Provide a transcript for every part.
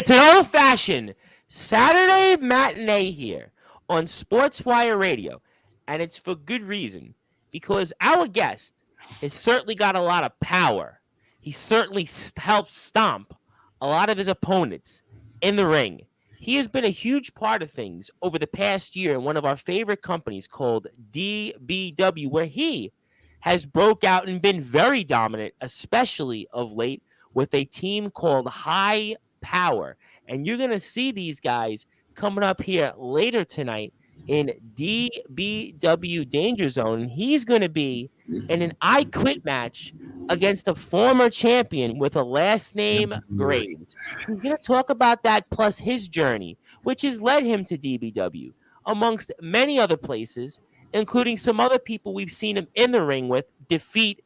It's an old-fashioned Saturday matinee here on Sportswire Radio, and it's for good reason, because our guest has certainly got a lot of power. He certainly helped stomp a lot of his opponents in the ring. He has been a huge part of things over the past year in one of our favorite companies called DBW, where he has broke out and been very dominant, especially of late, with a team called High Power. And you're going to see these guys coming up here later tonight in DBW Danger Zone. He's going to be in an I Quit match against a former champion with a last name Graves. He's going to talk about that plus his journey, which has led him to DBW, amongst many other places, including some other people we've seen him in the ring with, defeat,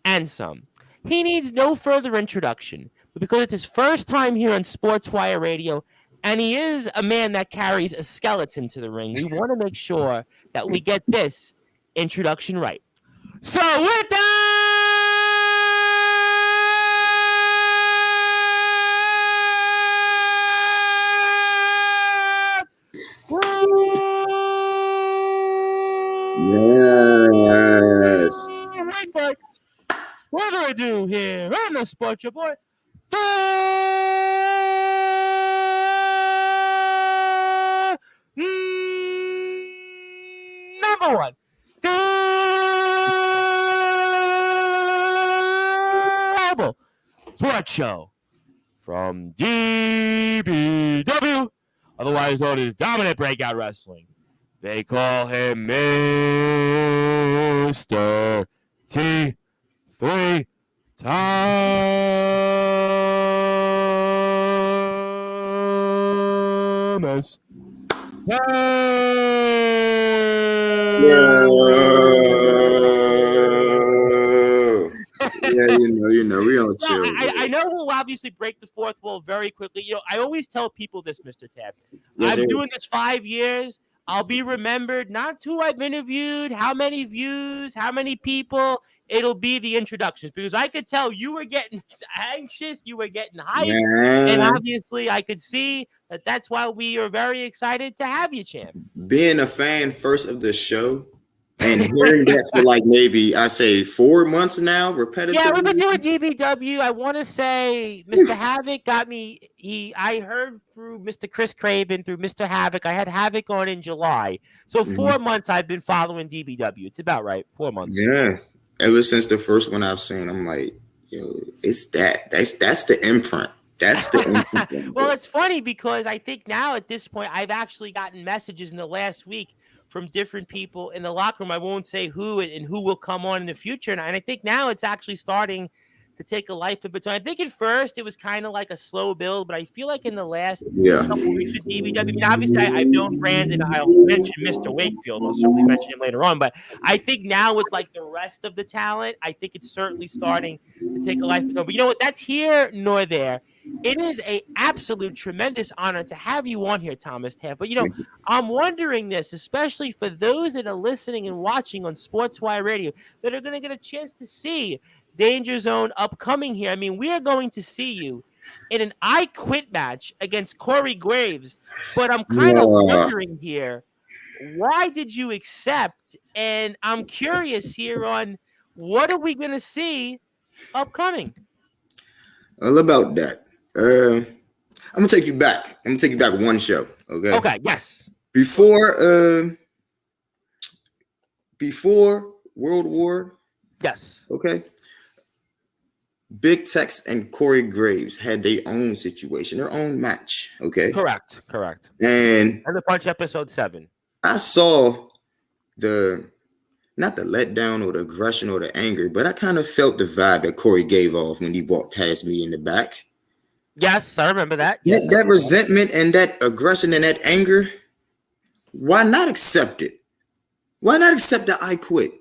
and some. He needs no further introduction, but because it's his first time here on Sportswire Radio, and he is a man that carries a skeleton to the ring, we want to make sure that we get this introduction right. So with that, yes. Without further ado here on the Sports Report, number one, global sports show from DBW, otherwise known as Dominant Breakout Wrestling. They call him Mr. T3 Thomas. Yeah, you know, we don't chill. I know we'll obviously break the fourth wall very quickly. You know, I always tell people this, Mr. Taft. Yes, I'm doing this 5 years. I'll be remembered not who I've interviewed, how many views, how many people. It'll be the introductions, because I could tell you were getting anxious, you were getting hyped, and obviously I could see that that's why we are very excited to have you, champ. Being a fan first of the show and hearing that for like maybe I say 4 months now, repetitively. Yeah, we've been doing DBW. I want to say Mr. Havoc got me. I heard through Mr. Chris Craven, through Mr. Havoc. I had Havoc on in July. So 4 months I've been following DBW. It's about right. 4 months. Yeah. Ever since the first one I've seen, I'm like, yo, it's that. That's the imprint. That's the imprint. Well, it's funny because I think now at this point, I've actually gotten messages in the last week from different people in the locker room. I won't say who and who will come on in the future. And I think now it's actually starting to take a life of its own. I think at first it was kind of like a slow build, but I feel like in the last couple weeks with DBW, I mean, obviously I've known Brandon. I'll mention Mr. Wakefield. I'll certainly mention him later on. But I think now with like the rest of the talent, I think it's certainly starting to take a life of its own. But you know what? That's here nor there. It is a absolute tremendous honor to have you on here, Thomas Taft. But, you know, I'm wondering this, especially for those that are listening and watching on Sportswire Radio that are going to get a chance to see Danger Zone upcoming here. I mean, we are going to see you in an I Quit match against Corey Graves. But I'm kind of wondering here, why did you accept? And I'm curious here on what are we going to see upcoming? All about that. I'm gonna take you back. I'm gonna take you back one show. Okay. Okay. Yes. Before World War. Yes. Okay. Big Tex and Corey Graves had their own situation, their own match. Okay. Correct. And the Punch episode 7. I saw not the letdown or the aggression or the anger, but I kind of felt the vibe that Corey gave off when he walked past me in the back. Yes, I remember that. Yes, that resentment and that aggression and that anger, why not accept it? Why not accept that I quit?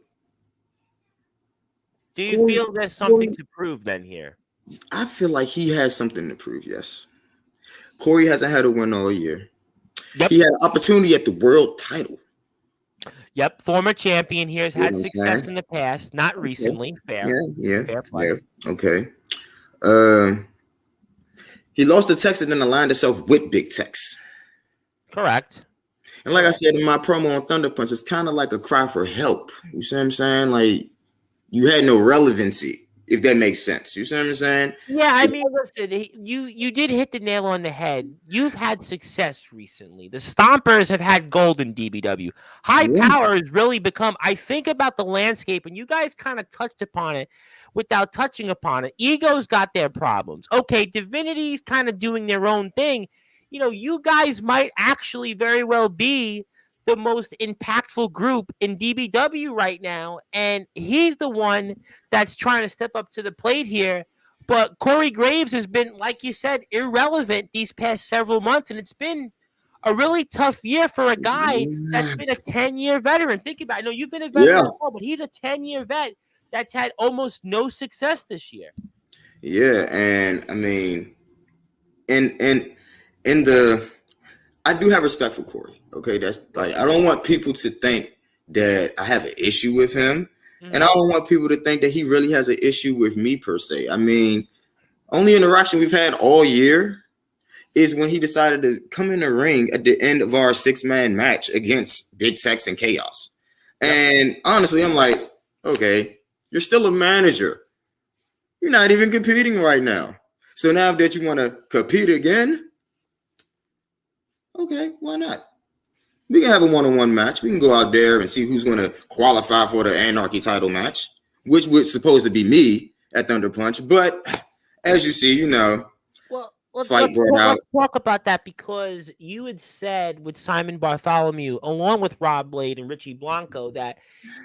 Do you feel there's something to prove then here? I feel like he has something to prove, yes. Corey hasn't had a win all year. Yep. He had an opportunity at the world title. Yep, former champion here has had success in the past, not recently. Fair. Yeah. Fair play. Yeah. Okay. He lost to Tex and then aligned himself with Big Tex. Correct. And like I said in my promo on Thunder Punch, it's kind of like a cry for help. You see what I'm saying? Like, you had no relevancy, if that makes sense. You see what I'm saying? Yeah, I mean, listen, you did hit the nail on the head. You've had success recently. The Stompers have had gold in DBW. High Power has really become, I think about the landscape, and you guys kind of touched upon it without touching upon it. Ego's got their problems. Okay, Divinity's kind of doing their own thing. You guys might actually very well be the most impactful group in DBW right now, and he's the one that's trying to step up to the plate here. But Corey Graves has been, like you said, irrelevant these past several months, and it's been a really tough year for a guy that's been a 10-year veteran. Think about it. I know you've been a veteran as well, but he's a 10-year vet that's had almost no success this year. Yeah, and I mean, I do have respect for Corey. Okay, that's like, I don't want people to think that I have an issue with him, and I don't want people to think that he really has an issue with me per se. I mean, only interaction we've had all year is when he decided to come in the ring at the end of our 6-man match against Big Tex and Chaos. And honestly, I'm like, okay, you're still a manager. You're not even competing right now. So now that you want to compete again, okay, why not? We can have a one-on-one match. We can go out there and see who's going to qualify for the Anarchy title match, which was supposed to be me at Thunder Punch. But as you see, let's talk about that, because you had said with Simon Bartholomew, along with Rob Blade and Richie Blanco, that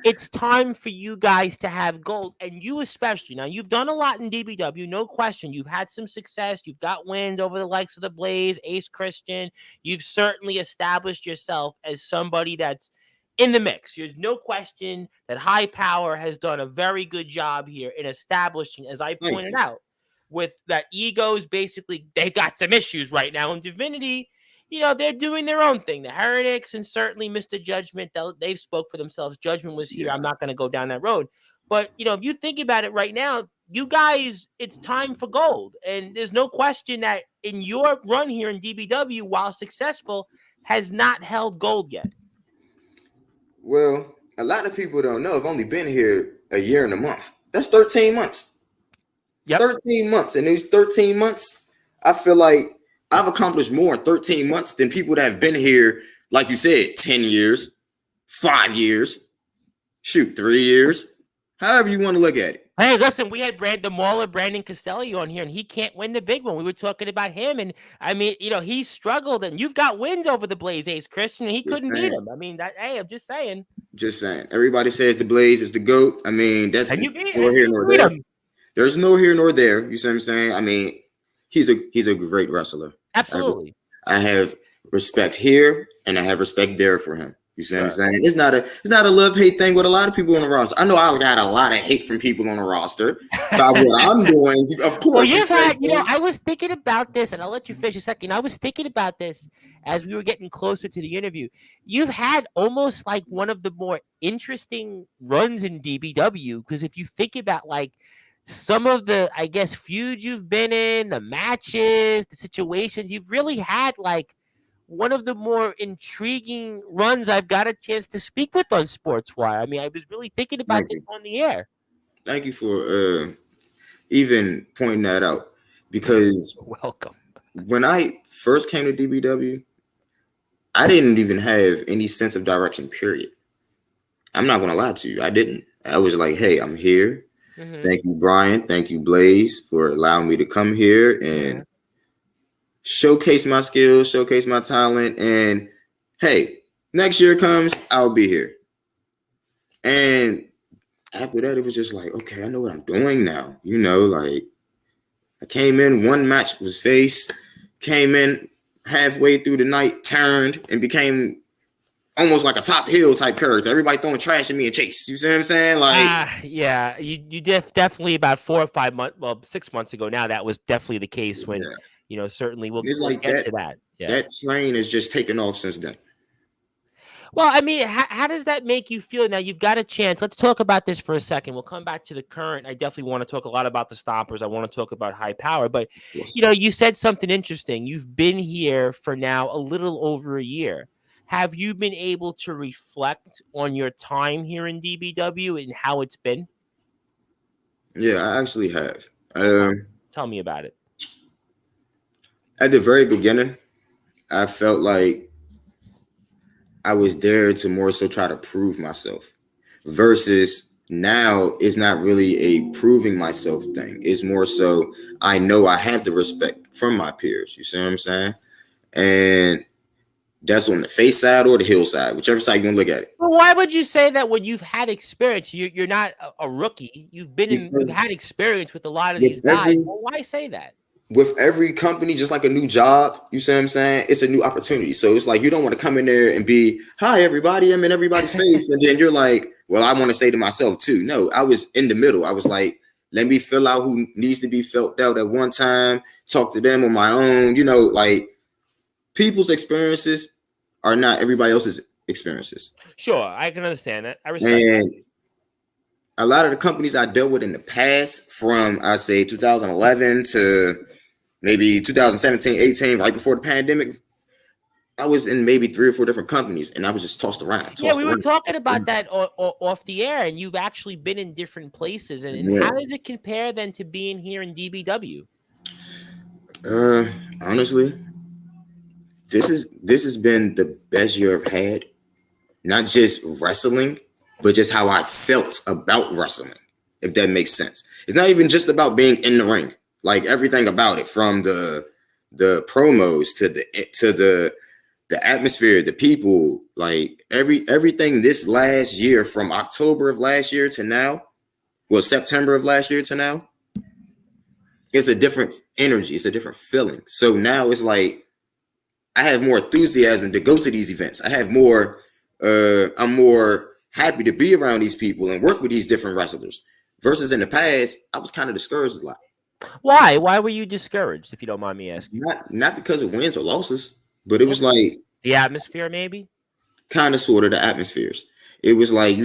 it's time for you guys to have gold, and you especially. Now, you've done a lot in DBW, no question. You've had some success. You've got wins over the likes of the Blaze, Ace Christian. You've certainly established yourself as somebody that's in the mix. There's no question that High Power has done a very good job here in establishing, as I pointed out, with that Egos, basically, they've got some issues right now. In Divinity, they're doing their own thing. The Heretics and certainly Mr. Judgment, they've spoke for themselves. Judgment was here. I'm not going to go down that road. But, if you think about it right now, you guys, it's time for gold. And there's no question that in your run here in DBW, while successful, has not held gold yet. Well, a lot of people don't know. I've only been here a year and a month. That's 13 months. Yep. 13 months. And these 13 months, I feel like I've accomplished more in 13 months than people that have been here, like you said, 10 years, 5 years, 3 years, however you want to look at it. Hey, listen, we had Brandon Castelli on here, and he can't win the big one. We were talking about him, and I mean, he struggled, and you've got wins over the Blaze, Ace Christian, and he couldn't beat him. I mean, I'm just saying. Just saying. Everybody says the Blaze is the GOAT. I mean, that's neither here nor there. There's no here nor there. You see what I'm saying? I mean, he's a great wrestler. Absolutely. I have respect here, and I have respect there for him. You see what I'm saying? It's not a love-hate thing with a lot of people on the roster. I know I got a lot of hate from people on the roster about what I'm doing. Of course. Well, I was thinking about this, and I'll let you finish a second. I was thinking about this as we were getting closer to the interview. You've had almost like one of the more interesting runs in DBW, because if you think about like some of the, I guess, feuds you've been in, the matches, the situations, you've really had like one of the more intriguing runs I've got a chance to speak with on Sportswire. I mean, I was really thinking about this on the air. Thank you for even pointing that out, because welcome. When I first came to DBW, I didn't even have any sense of direction, period. I'm not going to lie to you. I didn't. I was like, hey, I'm here. Mm-hmm. Thank you, Brian. Thank you, Blaze, for allowing me to come here and showcase my skills, showcase my talent. And hey, next year comes, I'll be here. And after that, it was just like, okay, I know what I'm doing now. Like I came in, one match was face, came in halfway through the night, turned and became almost like a top heel type character. Everybody throwing trash at me and Chase. You see what I'm saying? Like, yeah, you definitely about 4 or 5 months, 6 months ago now, that was definitely the case when, certainly we'll like get to that. Yeah. That train has just taken off since then. Well, I mean, how does that make you feel? Now you've got a chance. Let's talk about this for a second. We'll come back to the current. I definitely want to talk a lot about the Stompers. I want to talk about high power. But, you said something interesting. You've been here for now a little over a year. Have you been able to reflect on your time here in DBW and how it's been? Yeah, I actually have. Tell me about it. At the very beginning, I felt like I was there to more so try to prove myself versus now it's not really a proving myself thing. It's more so I know I have the respect from my peers. You see what I'm saying? And that's on the face side or the heel side, whichever side you want to look at it. Well, why would you say that when you've had experience? You're not a rookie. You've had experience with a lot of these guys. Well, why say that? With every company, just like a new job, you see what I'm saying? It's a new opportunity. So it's like you don't want to come in there and be, hi, everybody, I'm in everybody's face. And then you're like, well, I want to say to myself too. No, I was in the middle. I was like, let me fill out who needs to be filled out at one time, talk to them on my own. Like people's experiences are not everybody else's experiences. Sure, I can understand that. I respect that. A lot of the companies I dealt with in the past, from I say 2011 to maybe 2017, 18, right before the pandemic, I was in maybe 3 or 4 different companies, and I was just tossed around. We were talking about that off the air, and you've actually been in different places. And how does it compare then to being here in DBW? Honestly, this has been the best year I've had. Not just wrestling, but just how I felt about wrestling, if that makes sense. It's not even just about being in the ring, like everything about it, from the promos to the atmosphere, the people, like everything this last year, from October of last year to now, September of last year to now, it's a different energy. It's a different feeling. So now it's like I have more enthusiasm to go to these events. I have more. I'm more happy to be around these people and work with these different wrestlers. Versus in the past, I was kind of discouraged a lot. Why? Why were you discouraged, if you don't mind me asking? Not because of wins or losses, but it was like the atmosphere, maybe. Kind of, sort of the atmospheres. It was like,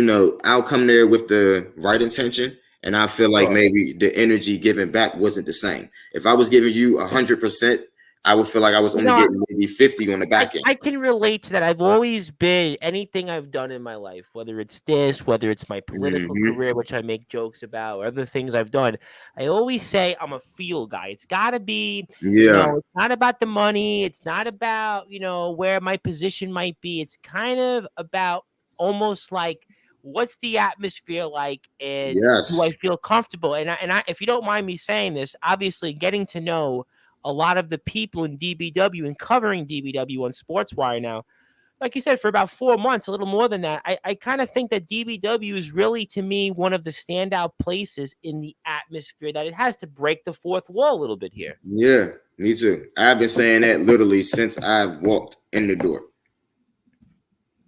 I'll come there with the right intention, and I feel like maybe the energy given back wasn't the same. If I was giving you 100%, I would feel like I was only getting maybe 50 on the back end. I can relate to that. I've always been, anything I've done in my life, whether it's this, whether it's my political career, which I make jokes about, or other things I've done, I always say I'm a feel guy. It's got to be, it's not about the money. It's not about, where my position might be. It's kind of about almost like, what's the atmosphere like, and do I feel comfortable? And I, if you don't mind me saying this, obviously getting to know a lot of the people in DBW and covering DBW on Sportswire now, like you said, for about 4 months, a little more than that, I kind of think that DBW is really, to me, one of the standout places in the atmosphere, that it has to break the fourth wall a little bit here. Yeah, me too. I've been saying that literally since I've walked in the door.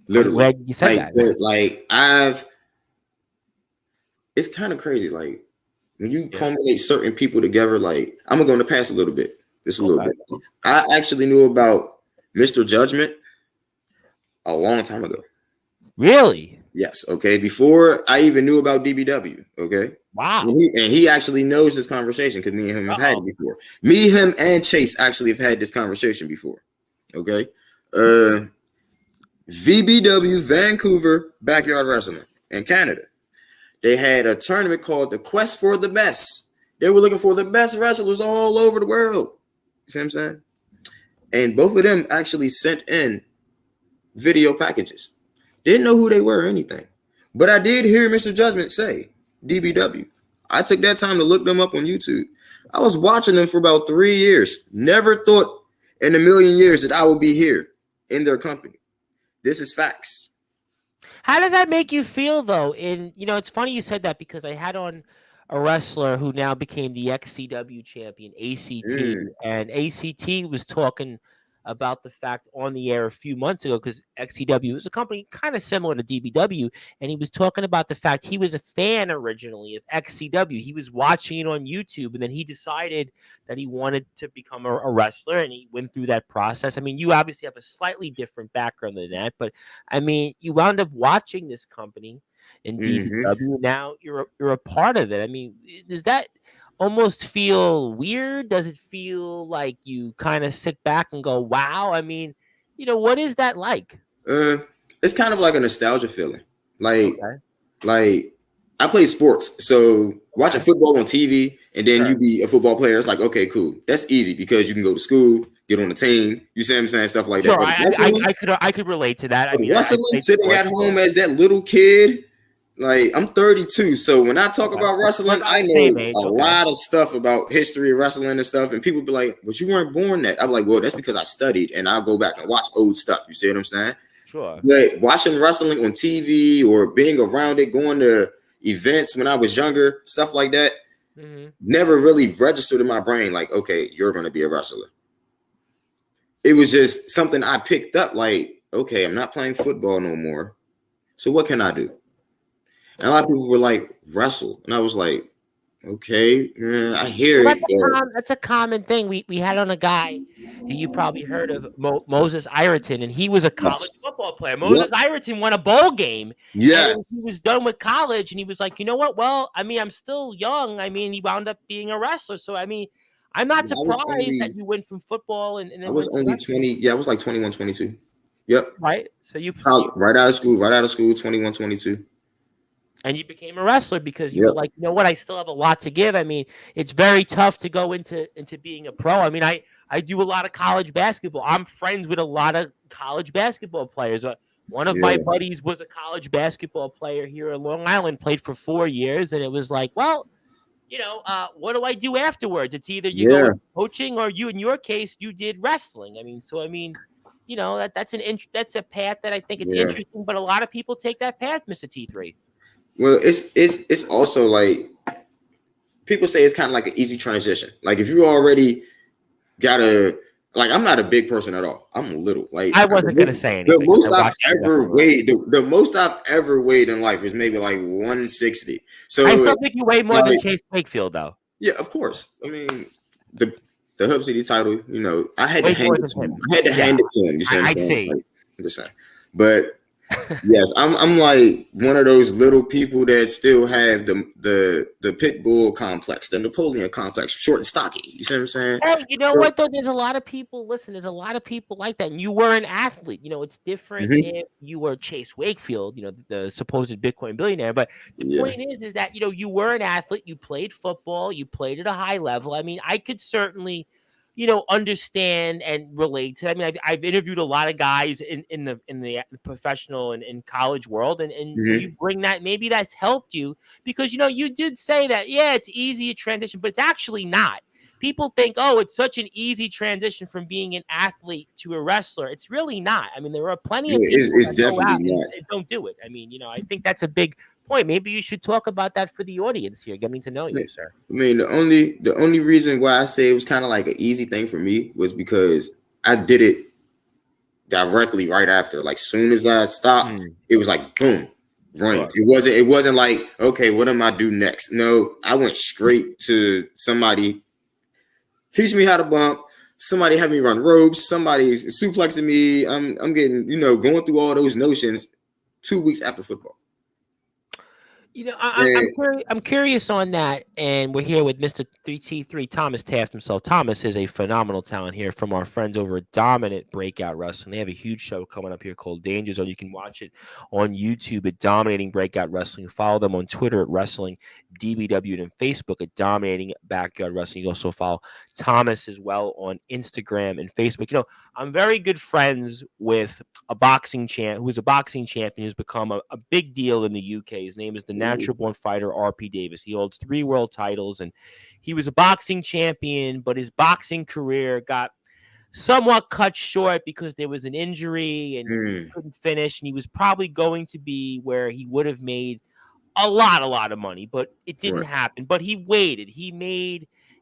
Literally. I'm glad you said that. It's kind of crazy. Like, when you culminate certain people together, like, I'm going to pass a little bit. Just a little bit. I actually knew about Mr. Judgment a long time ago. Really? Yes. Okay. Before I even knew about DBW. Okay. Wow. And he actually knows this conversation because me and him have had it before. Me, him, and Chase actually have had this conversation before. Okay. VBW, Vancouver Backyard Wrestling in Canada. They had a tournament called the Quest for the Best. They were looking for the best wrestlers all over the world. You see what I'm saying? And both of them actually sent in video packages. Didn't know who they were or anything. But I did hear Mr. Judgment say DBW. I took that time to look them up on YouTube. I was watching them for about 3 years. Never thought in a million years that I would be here in their company. This is facts. How does that make you feel, though? It's funny you said that, because I had on a wrestler who now became the XCW champion, ACT, and ACT was talking about the fact on the air a few months ago, because XCW is a company kind of similar to DBW, and he was talking about the fact he was a fan originally of XCW. He was watching it on YouTube, and then he decided that he wanted to become a wrestler, and he went through that process. I mean, you obviously have a slightly different background than that, but I mean, you wound up watching this company in DBW. Now you're a part of it. I mean, does that almost feel weird? Does it feel like you kind of sit back and go, "Wow"? I mean, what is that like? It's kind of like a nostalgia feeling. Okay. Like I play sports, so watching football on TV and then you Sure. be a football player, it's like, okay, cool. That's easy because you can go to school, get on the team. You see what I'm saying? Stuff like that. Sure, But wrestling, I could relate to that. I but mean, I wrestling, played sitting at sports. home as that little kid, like I'm 32, so when I talk Okay. about We're wrestling, about I the same know age. a Okay. lot of stuff about history of wrestling and stuff. And people be like, "But you weren't born that." I'm like, "Well, that's because I studied, and I'll go back and watch old stuff." You see what I'm saying? Sure. But watching wrestling on TV or being around it, going to events when I was younger, stuff like that, never really registered in my brain. Like, okay, you're going to be a wrestler. It was just something I picked up. Like, okay, I'm not playing football no more. So what can I do? And a lot of people were like, wrestle. And I was like, okay, I hear Well, it. But that's a common thing. We had on a guy who you probably heard of, Moses Ireton, and he was a college yes. football player. Yep. Moses Ireton won a bowl game, and then Yes. he was done with college, and he was like, you know what? Well, I mean, I'm still young. I mean, he wound up being a wrestler. So, I mean, I'm not surprised that you went from football and I then was went to only wrestling. 20. Yeah, I was like 21, 22. Yep. Right? So Right out of school, 21, 22. and you became a wrestler because you were Yep. like, you know what, I still have a lot to give. I mean, it's very tough to go into being a pro. I mean, I do a lot of college basketball. I'm friends with a lot of college basketball players. One of my Yeah. buddies was a college basketball player here in Long Island, played for 4 years, and it was like, well, what do I do afterwards? It's either you go Yeah. into coaching or you, in your case, you did wrestling. I mean, so I mean, that's a path that I think it's Yeah. interesting, but a lot of people take that path, Mr. T3. Well, it's also like people say it's kind of like an easy transition. Like if you already got a I'm not a big person at all. I'm little. Like I wasn't going to say the anything. most I I've watched you ever definitely. weighed, the most I've ever weighed in life is maybe like 160. So I still think you weigh more than like, Chase Wakefield, though. yeah, of course. I mean the Hub City title, I had to Way hand more it than to him. him. I had to Yeah, hand it to him. You see what I'm I saying? see. Like, I'm just saying. But yes, I'm like one of those little people that still have the pit bull complex, the Napoleon complex, short and stocky. You see what I'm saying? Hey, you know So, what though? There's a lot of people. Listen, there's a lot of people like that, and you were an athlete. It's different if you were Chase Wakefield, the supposed Bitcoin billionaire. But the yeah, point is that you were an athlete. You played football. You played at a high level. I mean, I could certainly, understand and relate to. I mean, I've interviewed a lot of guys in the professional and in college world, and so you bring that. Maybe that's helped you because you did say that. Yeah, it's easy to transition, but it's actually not. People think, oh, it's such an easy transition from being an athlete to a wrestler. It's really not. I mean, there are plenty of people it's that go definitely out not. and don't do it. I mean, I think that's a big point. Maybe you should talk about that for the audience here, getting to know you, sir. I mean, the only reason why I say it was kind of like an easy thing for me was because I did it directly right after. Like soon as I stopped, it was like boom, running. Sure. It wasn't like, okay, what am I do next? No, I went straight to somebody teach me how to bump. Somebody had me run ropes. Somebody's suplexing me. I'm getting, going through all those notions 2 weeks after football. I'm curious on that, and we're here with Mr. 3T3 Thomas Taft himself. Thomas is a phenomenal talent here from our friends over at Dominant Breakout Wrestling. They have a huge show coming up here called Danger Zone. You can watch it on YouTube at Dominating Breakout Wrestling. Follow them on Twitter at Wrestling DBW and Facebook at Dominating Backyard Wrestling. You also follow Thomas as well on Instagram and Facebook. I'm very good friends with a boxing champ who's a boxing champion who's become a big deal in the UK. His name is the natural born fighter RP Davis. He holds 3 world titles, and he was a boxing champion, but his boxing career got somewhat cut short because there was an injury and he couldn't finish, and he was probably going to be where he would have made a lot of money, but it didn't happen. But he waited. He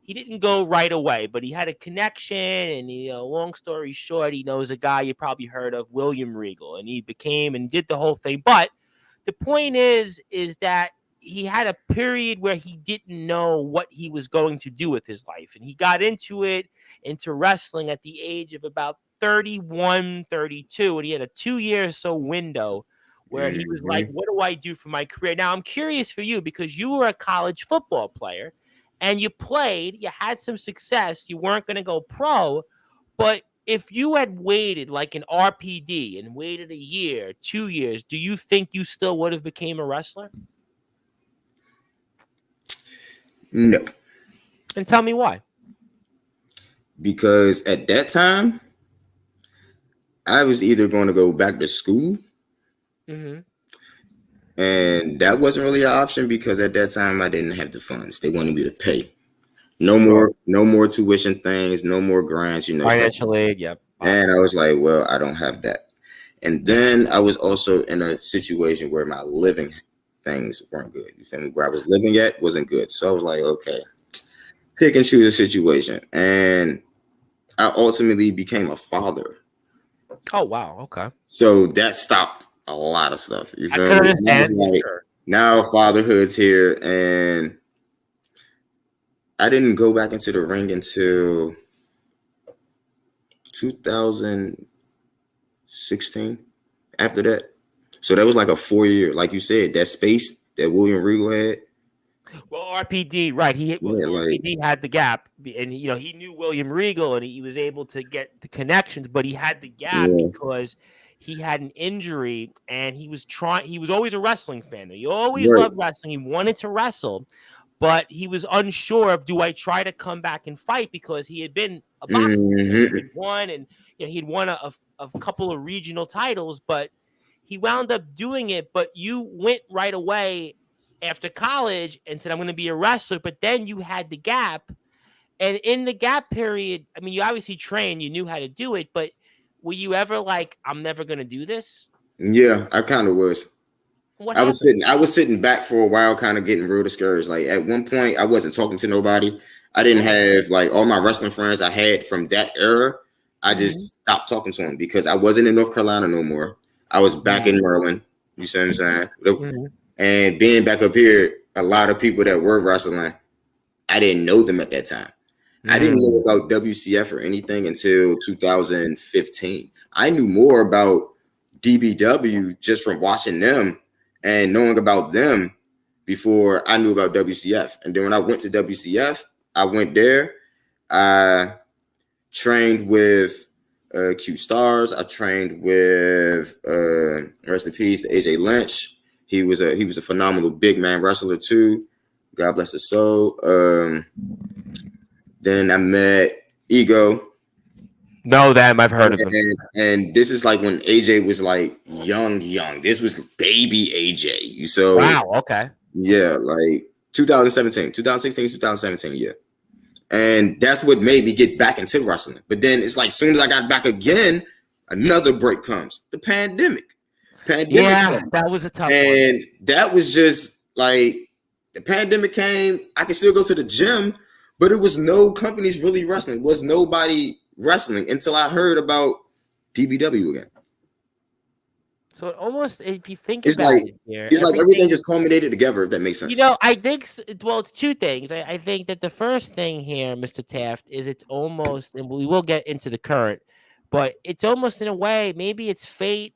he didn't go right away, but he had a connection. And long story short, he knows a guy you probably heard of, William Regal, and he became and did the whole thing. But the point is that he had a period where he didn't know what he was going to do with his life. And he got into wrestling at the age of about 31, 32. And he had a 2-year or so window where he was like, what do I do for my career? Now, I'm curious for you because you were a college football player and you had some success. You weren't going to go pro, but if you had waited like an RPD and waited a year, 2 years, do you think you still would have became a wrestler? No. And tell me why. Because at that time, I was either going to go back to school, and that wasn't really an option because at that time I didn't have the funds. They wanted me to pay. No more tuition things, no more grants, Financial aid, yep. And I was like, well, I don't have that. And then I was also in a situation where my living things weren't good. You feel me? Where I was living at wasn't good. So I was like, okay, pick and choose a situation. And I ultimately became a father. Oh, wow. Okay. So that stopped a lot of stuff. You feel me? Like, now fatherhood's here, and I didn't go back into the ring until 2016 after that. So that was like a 4-year, like you said, that space that William Regal had. Well, RPD, right. RPD had the gap, and he knew William Regal, and he was able to get the connections, but he had the gap because he had an injury, and he was always a wrestling fan. He always loved wrestling. He wanted to wrestle, but he was unsure of, do I try to come back and fight? Because he had been a boxer. He'd won, and he'd won a couple of regional titles, but he wound up doing it. But you went right away after college and said, I'm going to be a wrestler. But then you had the gap. And in the gap period, I mean, you obviously trained, you knew how to do it, but were you ever like, I'm never going to do this? Yeah, I kind of was. I was sitting back for a while, kind of getting real discouraged. Like at one point, I wasn't talking to nobody. I didn't have like all my wrestling friends I had from that era. I just stopped talking to them because I wasn't in North Carolina no more. I was back in Maryland. You see what I'm saying? And being back up here, a lot of people that were wrestling, I didn't know them at that time. I didn't know about WCF or anything until 2015. I knew more about DBW just from watching them and knowing about them before I knew about WCF. And then when I went to WCF, I went there. I trained with Q Stars. I trained with rest in peace, AJ Lynch. He was a phenomenal big man wrestler too. God bless his soul. Then I met Ego. Know them. I've heard of him. And this is like when AJ was like young. This was baby AJ. So wow. Okay. Yeah, like 2016, 2017. Yeah. And that's what made me get back into wrestling. But then it's like, soon as I got back again, another break comes. The pandemic. That was a tough one. And that was just like, the pandemic came. I could still go to the gym, but it was no companies really wrestling. It was nobody wrestling until I heard about DBW again. So it almost, if you think it's about like, it here, it's like everything just culminated together, if that makes sense. I think, well, it's two things. I think that the first thing here, Mr. Taft, is it's almost, and we will get into the current, but it's almost in a way, maybe it's fate,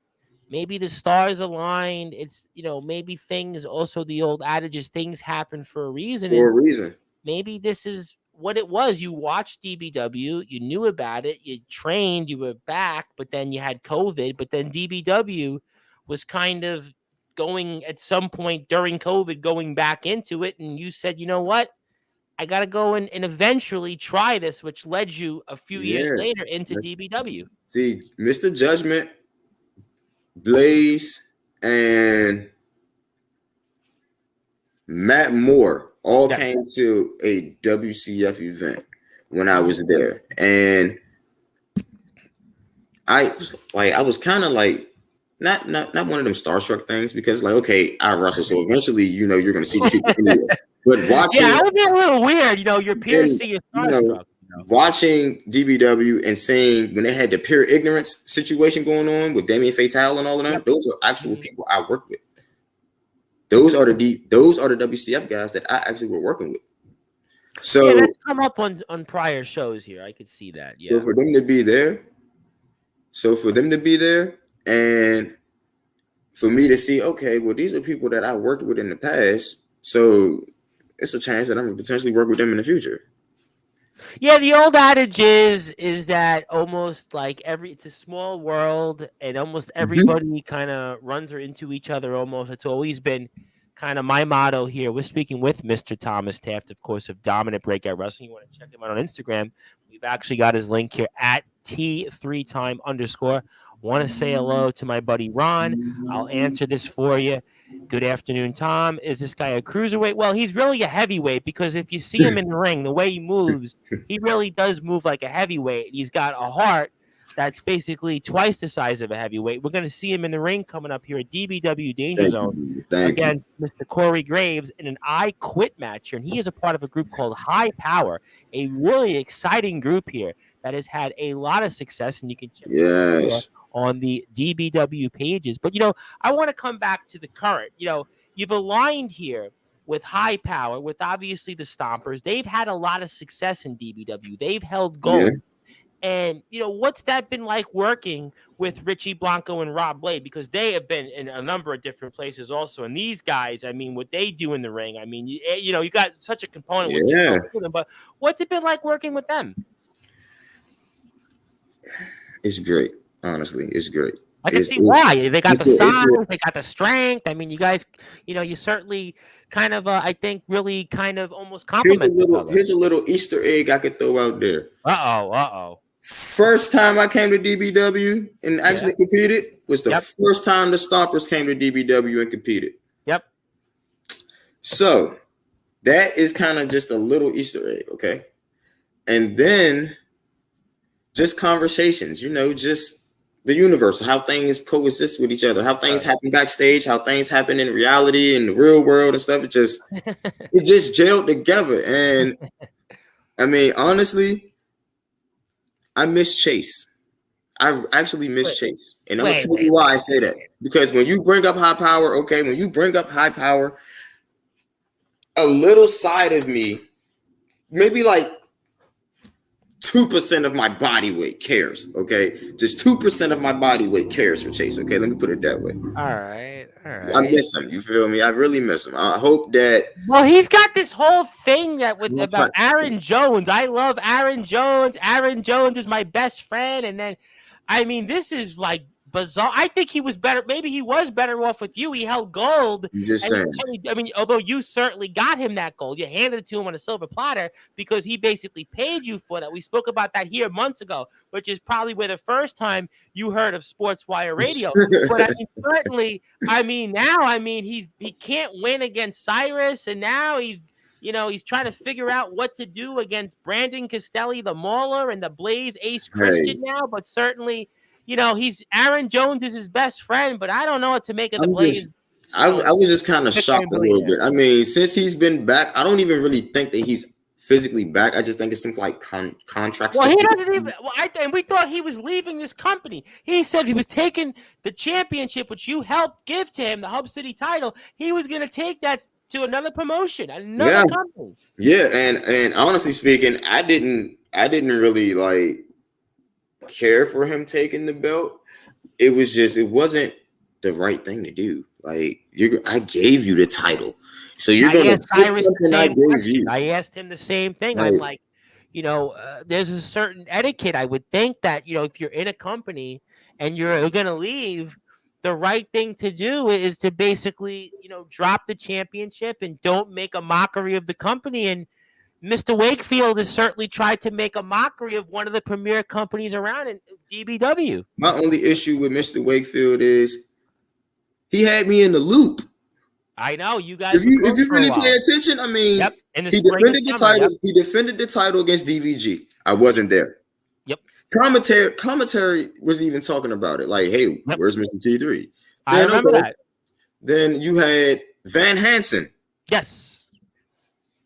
maybe the stars aligned. It's, maybe things, also the old adage is things happen for a reason. Maybe this is what it was. You watched DBW, you knew about it, you trained, you were back, but then you had COVID, but then DBW was kind of going at some point during COVID, going back into it. And you said, you know what? I got to go and eventually try this, which led you a few years later into DBW. See, Mr. Judgment, Blaze, and Matt Moore all came to a WCF event when I was there. And I was kind of like, not one of them starstruck things, because like, okay, I wrestle, so eventually, you're going to see the people anyway. But watching, that would be a little weird. Your peers see you starstruck. Watching DBW and seeing when they had the pure ignorance situation going on with Damien Fatale and all of them, those are actual people I work with. Those are the WCF guys that I actually were working with. So that's come up on prior shows here. I could see that. Yeah. So for them to be there, and for me to see, okay, well, these are people that I worked with in the past, so it's a chance that I'm gonna potentially work with them in the future. Yeah, the old adage is that almost like it's a small world, and almost everybody kind of runs into each other. Almost, it's always been kind of my motto here. We're speaking with Mr. Thomas Taft, of course, of Dominant Breakout Wrestling. You want to check him out on Instagram? We've actually got his link here at T3time_. Want to say hello to my buddy Ron. I'll answer this for you. Good afternoon, Tom. Is this guy a cruiserweight? Well, he's really a heavyweight, because if you see him in the ring, the way he moves, he really does move like a heavyweight. He's got a heart that's basically twice the size of a heavyweight. We're going to see him in the ring coming up here at DBW Danger Zone against Mr. Corey Graves in an I Quit match here. And he is a part of a group called High Power, a really exciting group here that has had a lot of success. And you can check it out on the DBW pages. But, I want to come back to the current. You've aligned here with High Power, with obviously the Stompers. They've had a lot of success in DBW. They've held gold. Yeah. And, what's that been like working with Richie Blanco and Rob Blade? Because they have been in a number of different places also. And these guys, what they do in the ring, you got such a component with them. But what's it been like working with them? It's great. Honestly, it's great. I can see why. They got the size, they got the strength. You guys, you certainly kind of, I think, really kind of almost compliment each other. Here's a little Easter egg I could throw out there. Uh-oh. First time I came to DBW and actually competed was the first time the Stompers came to DBW and competed. Yep. So that is kind of just a little Easter egg, okay? And then just conversations, just the universe, how things coexist with each other, how things happen backstage, how things happen in reality, in the real world and stuff. It just gelled together. And honestly, I miss Chase. I actually miss Chase. And I'm going to tell you why I say that. Because when you bring up High Power, a little side of me, maybe like 2% of my body weight cares, okay? Just 2% of my body weight cares for Chase, okay? Let me put it that way. All right. I miss him, you feel me? I really miss him. I hope that... Well, he's got this whole thing about Aaron Jones. I love Aaron Jones. Aaron Jones is my best friend. And then, this is like bizarre. I think he was better. Maybe he was better off with you. He held gold. Just saying. Although you certainly got him that gold, you handed it to him on a silver platter because he basically paid you for that. We spoke about that here months ago, which is probably where the first time you heard of Sportswire Radio. But certainly, now, he can't win against Cyrus, and now he's trying to figure out what to do against Brandon Castelli, the Mauler, and the Blaze Ace Christian now. But certainly, Aaron Jones is his best friend, but I don't know what to make of the Blaze. I was just kind of shocked a little bit. Since he's been back, I don't even really think that he's physically back. I just think it's some like contract. Well, he doesn't even. Well, we thought he was leaving this company. He said he was taking the championship, which you helped give to him, the Hub City title. He was going to take that to another promotion, another company. Yeah, and honestly speaking, I didn't really like care for him taking the belt. It wasn't the right thing to do. Like I gave you the title, so you're gonna take something I gave you. I asked him the same thing. Right. I'm like, there's a certain etiquette. I would think that if you're in a company and you're gonna leave, the right thing to do is to basically drop the championship and don't make a mockery of the company. And Mr. Wakefield has certainly tried to make a mockery of one of the premier companies around in DBW. My only issue with Mr. Wakefield is he had me in the loop. I know you guys. If you really pay attention, he defended the title. Yep. He defended the title against DVG. I wasn't there. Yep. Commentary wasn't even talking about it. Like, hey, where's Mr. T3? I remember that. Then you had Van Hansen. Yes.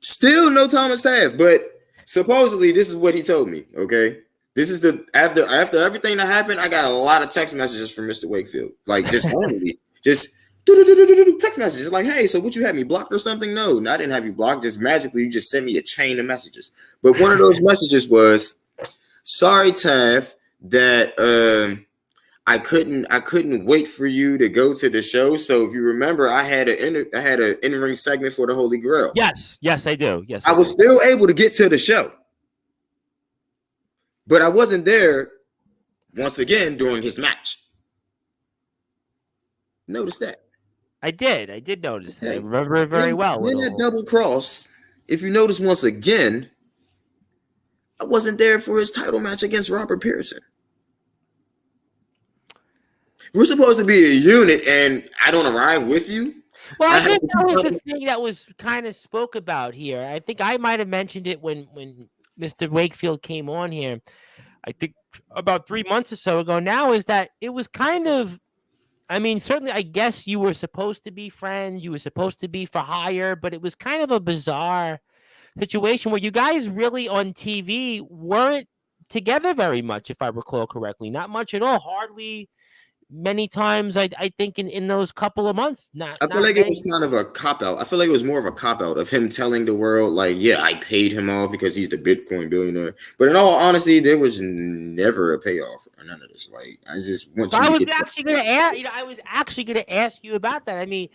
Still no Thomas Taft, but supposedly this is what he told me. Okay, this is the after everything that happened. I got a lot of text messages from Mr. Wakefield, like just randomly, just text messages like, "Hey, so what you had me blocked or something?" No, I didn't have you blocked. Just magically, you just sent me a chain of messages. But one of those messages was, "Sorry, Taft, that I couldn't wait for you to go to the show. So if you remember, I had an in-ring segment for the Holy Grail. Yes, I do. Yes, I was still able to get to the show, but I wasn't there once again during his match. Notice that. I did notice that. I remember it very well. In that double cross, if you notice once again, I wasn't there for his title match against Robert Pearson. We're supposed to be a unit, and I don't arrive with you. Well, I think that was the thing that was kind of spoke about here. I think I might have mentioned it when Mr. Wakefield came on here. I think about 3 months or so ago now, is that it was kind of, I mean, certainly I guess you were supposed to be friends. You were supposed to be for hire, but it was kind of a bizarre situation where you guys really on TV weren't together very much, if I recall correctly. Not much at all. Hardly many times, I think in those couple of months. I feel like it was kind of a cop-out. I feel like it was more of a cop-out of him telling the world, like, yeah, I paid him off because he's the Bitcoin billionaire. But in all honesty, there was never a payoff or none of this. Like, I just want you to get I was actually going to ask you about that. I mean,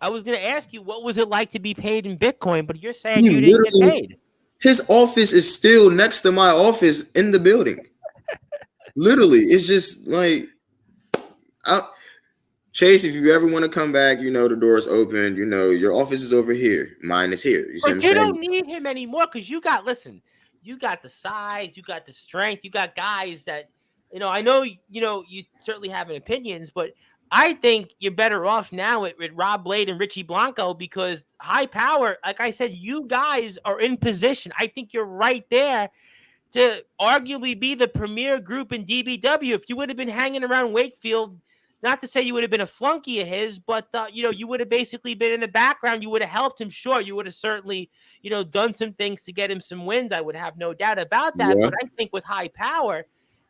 I was going to ask you, what was it like to be paid in Bitcoin? But you're saying you didn't get paid. His office is still next to my office in the building. Literally, it's just like, Chase, if you ever want to come back, you know the door's open. You know your office is over here. Mine is here. You see what I'm saying? Don't need him anymore because you got the size, you got the strength, you got guys that, I know, you certainly have opinions, but I think you're better off now with Rob Blade and Richie Blanco because High Power, like I said, you guys are in position. I think you're right there to arguably be the premier group in DBW. If you would have been hanging around Wakefield, not to say you would have been a flunky of his, but, you would have basically been in the background. You would have helped him. Sure, you would have certainly, done some things to get him some wins. I would have no doubt about that. Yeah. But I think with High Power,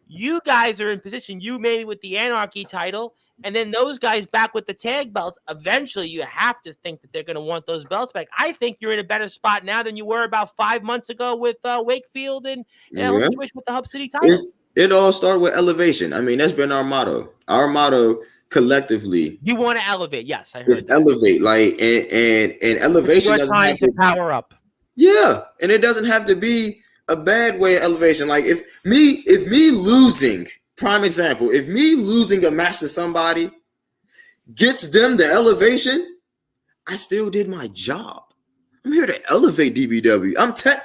you guys are in position. You maybe with the Anarchy title, and then those guys back with the tag belts. Eventually, you have to think that they're going to want those belts back. I think you're in a better spot now than you were about 5 months ago with Wakefield and with the Hub City title. It all started with elevation. I mean, that's been our motto. Our motto collectively. You want to elevate? Yes, I heard. Elevate, like, and elevation doesn't have to power up. Yeah, and it doesn't have to be a bad way of elevation. Like if me losing, prime example, if me losing a match to somebody gets them the elevation, I still did my job. I'm here to elevate DBW.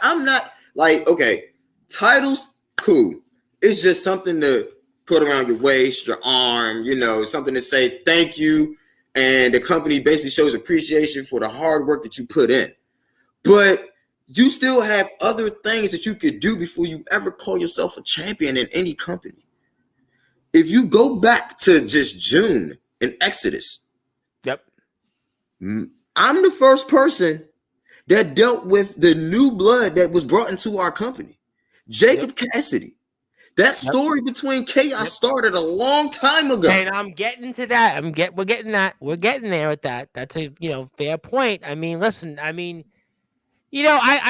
I'm not like, okay, titles, cool. It's just something to put around your waist, your arm, something to say thank you. And the company basically shows appreciation for the hard work that you put in. But you still have other things that you could do before you ever call yourself a champion in any company. If you go back to just June in Exodus, yep, I'm the first person that dealt with the new blood that was brought into our company, Jacob Cassidy. That story between Chaos started a long time ago. And I'm getting to that. We're getting there with that. That's a fair point. I mean, listen, I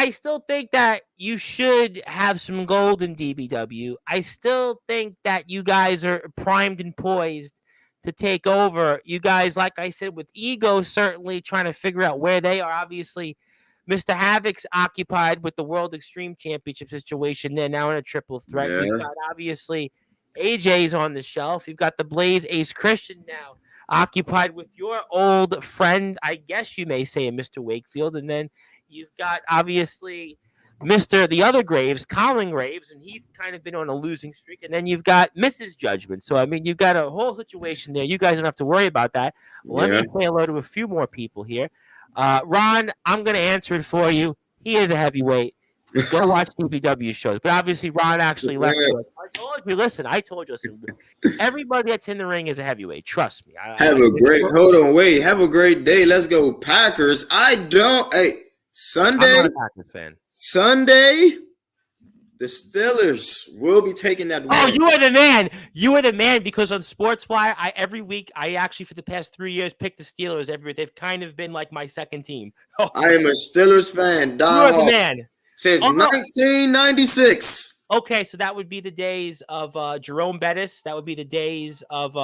still think that you should have some gold in DBW. I still think that you guys are primed and poised to take over. You guys, like I said, with ego, certainly trying to figure out where they are. Obviously, Mr. Havoc's occupied with the World Extreme Championship situation. They're now in a triple threat. Yeah. You've got, obviously, AJ's on the shelf. You've got the Blaze Ace Christian now occupied with your old friend, I guess you may say, Mr. Wakefield. And then you've got, obviously, the other Graves, Colin Graves, and he's kind of been on a losing streak. And then you've got Mrs. Judgment. So, I mean, you've got a whole situation there. You guys don't have to worry about that. Let me say hello to a few more people here. Ron, I'm going to answer it for you. He is a heavyweight. Go watch DPW shows. But obviously, Ron actually left. I told you. Listen, everybody that's in the ring is a heavyweight. Trust me. Have a great day. Let's go Packers. Hey, I'm not a Packers fan. Sunday, the Steelers will be taking that win. Oh, you are the man. You are the man because on Sportswire, every week I actually for the past 3 years pick the Steelers. They've kind of been like my second team. Oh, I am a Steelers fan. you are the man. Since 1996. Okay, so that would be the days of Jerome Bettis. That would be the days of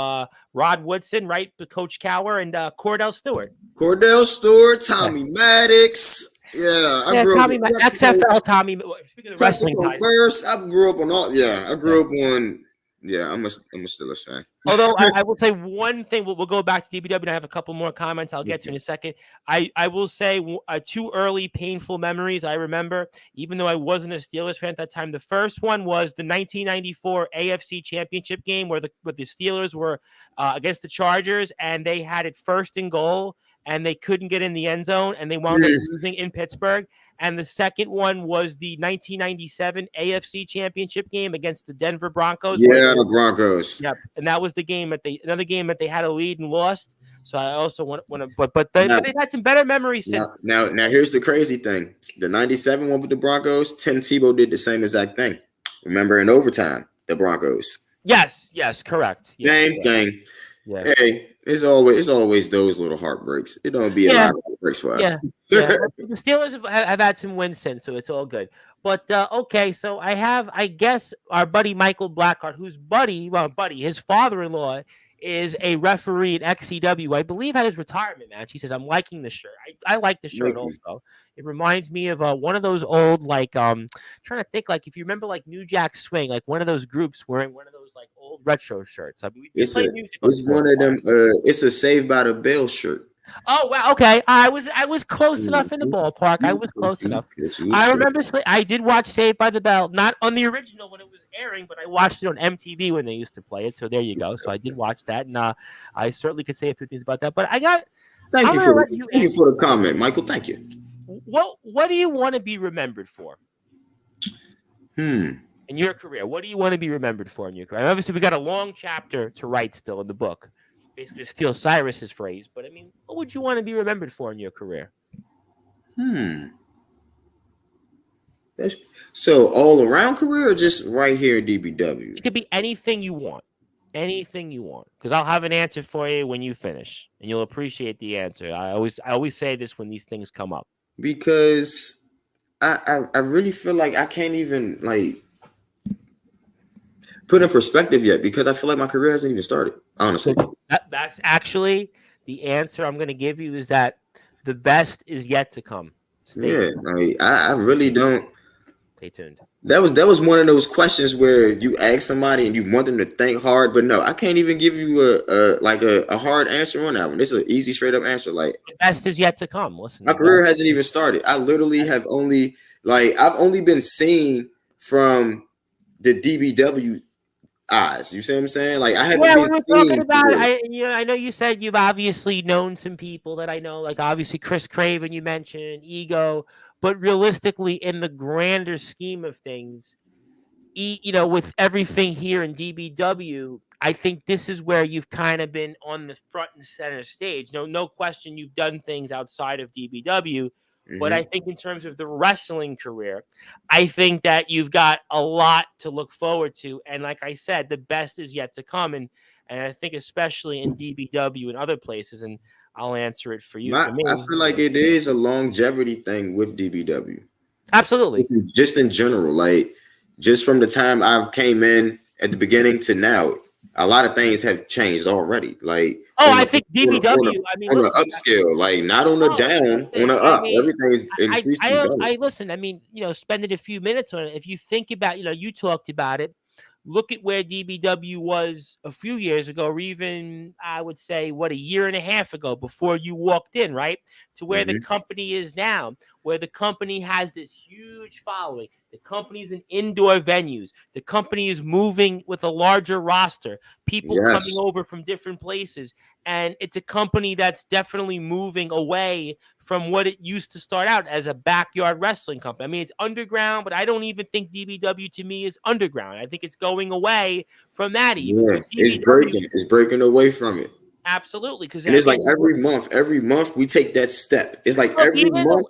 Rod Woodson, right? Coach Cower and Cordell Stewart. Tommy Maddox. Yeah, I grew Tommy up XFL Tommy. Speaking of wrestling ties, I grew up on all. Yeah, I grew up on. Yeah, I'm a Steelers fan. Although I will say one thing, we'll go back to DBW, and I have a couple more comments I'll get to in a second. I will say two early painful memories I remember, even though I wasn't a Steelers fan at that time. The first one was the 1994 AFC Championship game where the Steelers were against the Chargers, and they had it 1st and goal, and they couldn't get in the end zone, and they wound up losing in Pittsburgh. And the second one was the 1997 AFC Championship game against the Denver Broncos. Yeah, the Broncos. Yep, and that was the game another game that they had a lead and lost. So I also want to, but they've had some better memories since. Now, here's the crazy thing: the '97 one with the Broncos, Tim Tebow did the same exact thing. Remember in overtime, the Broncos. Yes, correct. Same thing. Yeah. Hey, it's always those little heartbreaks. It don't be a lot of heartbreaks for us. Yeah. The Steelers have had some wins since, so it's all good. But okay, so I guess our buddy Michael Blackheart, his father-in-law is a referee at XCW. I believe at his retirement match. He says, "I'm liking the shirt. I like the shirt also. It reminds me of one of those old trying to think if you remember New Jack Swing, one of those groups wearing one of those old retro shirts. I mean, it's one of them. It's a Saved by the Bell shirt. Oh wow! Okay, I was close enough in the ballpark. I was close enough. I remember I did watch Saved by the Bell, not on the original when it was airing, but I watched it on MTV when they used to play it. So there you go. So I did watch that, and I certainly could say a few things about that. But thank you for the comment, Michael. Thank you. What do you want to be remembered for? In your career, what do you want to be remembered for in your career? Obviously, we got a long chapter to write still in the book. Basically, steal Cyrus's phrase, but I mean, what would you want to be remembered for in your career? So all around career, or just right here at DBW? It could be anything you want, because I'll have an answer for you when you finish, and you'll appreciate the answer. I always say this when these things come up, because I really feel like I can't even put in perspective yet, because I feel like my career hasn't even started, honestly. That's actually the answer I'm going to give you, is that the best is yet to come. Stay tuned. I really don't. Stay tuned. That was one of those questions where you ask somebody and you want them to think hard, but no, I can't even give you a hard answer on that one. It's an easy, straight up answer. The best is yet to come. Listen, my career hasn't even started. I literally have I've only been seen from the DBW eyes. You see what I'm saying? I haven't been seen. I know you said you've obviously known some people that I know, obviously Chris Craven you mentioned, Ego, but realistically, in the grander scheme of things, with everything here in DBW, I think this is where you've kind of been on the front and center stage. No question, you've done things outside of DBW. But I think in terms of the wrestling career, I think that you've got a lot to look forward to. And like I said, the best is yet to come. And I think especially in DBW and other places, and I'll answer it for you. I feel like it is a longevity thing with DBW. Absolutely. Just in general, just from the time I came in at the beginning to now, a lot of things have changed already. I think DBW. On an upscale, not on the down, on the up. Everything's increased. Listen. I mean, spending a few minutes on it. If you think about, you talked about it. Look at where DBW was a few years ago, or even I would say, a year and a half ago before you walked in, right? To where the company is now, where the company has this huge following. The company's in indoor venues. The company is moving with a larger roster, people coming over from different places. And it's a company that's definitely moving away from what it used to start out as a backyard wrestling company. I mean, it's underground, but I don't even think DBW to me is underground. I think it's going away from that even. Yeah, it's breaking away from it. Absolutely, because And it's like every month we take that step. It's like every month.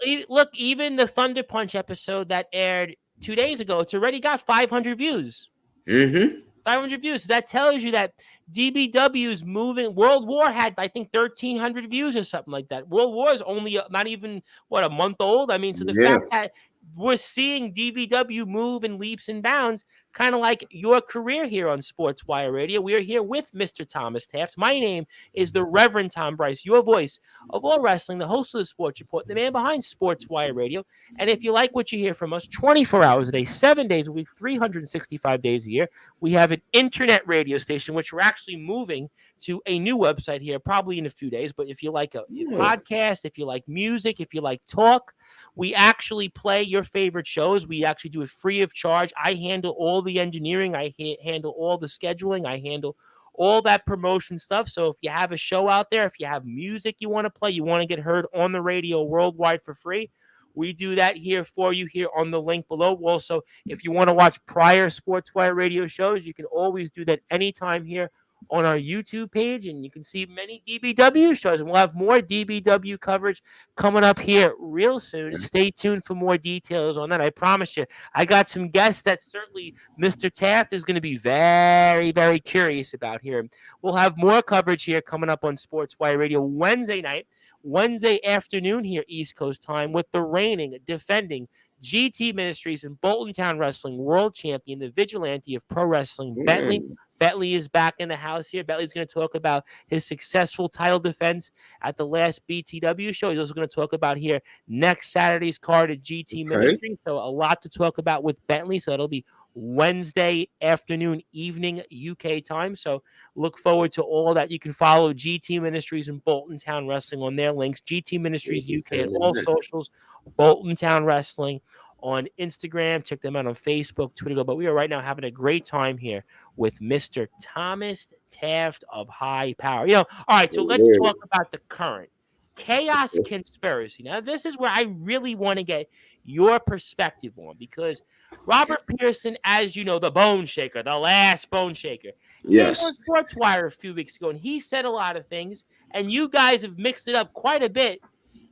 Even the Thunder Punch episode that aired 2 days ago, it's already got 500 views. Mm-hmm. 500 views. So that tells you that DBW is moving. World War had, I think, 1,300 views or something like that. World War is only not even, a month old? I mean, so the fact that we're seeing DBW move in leaps and bounds, kind of like your career here on Sportswire Radio. We're here with Mr. Thomas Taft. My name is the Reverend Tom Bryce, your voice of all wrestling, the host of the Sports Report, the man behind Sportswire Radio. And if you like what you hear from us 24 hours a day, 7 days a week, 365 days a year, we have an internet radio station, which we're actually moving to a new website here, probably in a few days. But if you like a podcast, if you like music, if you like talk, we actually play your favorite shows. We actually do it free of charge. I handle all the engineering. I handle all the scheduling. I handle all that promotion stuff. So if you have a show out there, if you have music you want to play, you want to get heard on the radio worldwide for free, we do that here for you here on the link below. Also, if you want to watch prior Sportswire radio shows, you can always do that anytime here on our YouTube page, and you can see many DBW shows. And we'll have more DBW coverage coming up here real soon. Stay tuned for more details on that. I promise you. I got some guests that certainly Mr. Taft is going to be very, very curious about here. We'll have more coverage here coming up on Sportswire Radio Wednesday night, Wednesday afternoon here East Coast time, with the reigning, defending GT Ministries and Bolton Town Wrestling World Champion, the Vigilante of Pro Wrestling, Bentley. Bentley is back in the house here. Bentley's going to talk about his successful title defense at the last BTW show. He's also going to talk about here next Saturday's card at GT Ministry. So a lot to talk about with Bentley. So it'll be Wednesday afternoon, evening UK time. So look forward to all that. You can follow GT Ministries and Bolton Town Wrestling on their links. GT Ministries UK at all socials. Bolton Town Wrestling on Instagram. Check them out on Facebook, Twitter. But we are right now having a great time here with Mr. Thomas Taft of High Power. All right, so let's talk about the current Chaos Conspiracy. Now, this is where I really want to get your perspective on, because Robert Pearson, as you know, the Bone Shaker, the last Bone Shaker, he was on Sportswire a few weeks ago, and he said a lot of things, and you guys have mixed it up quite a bit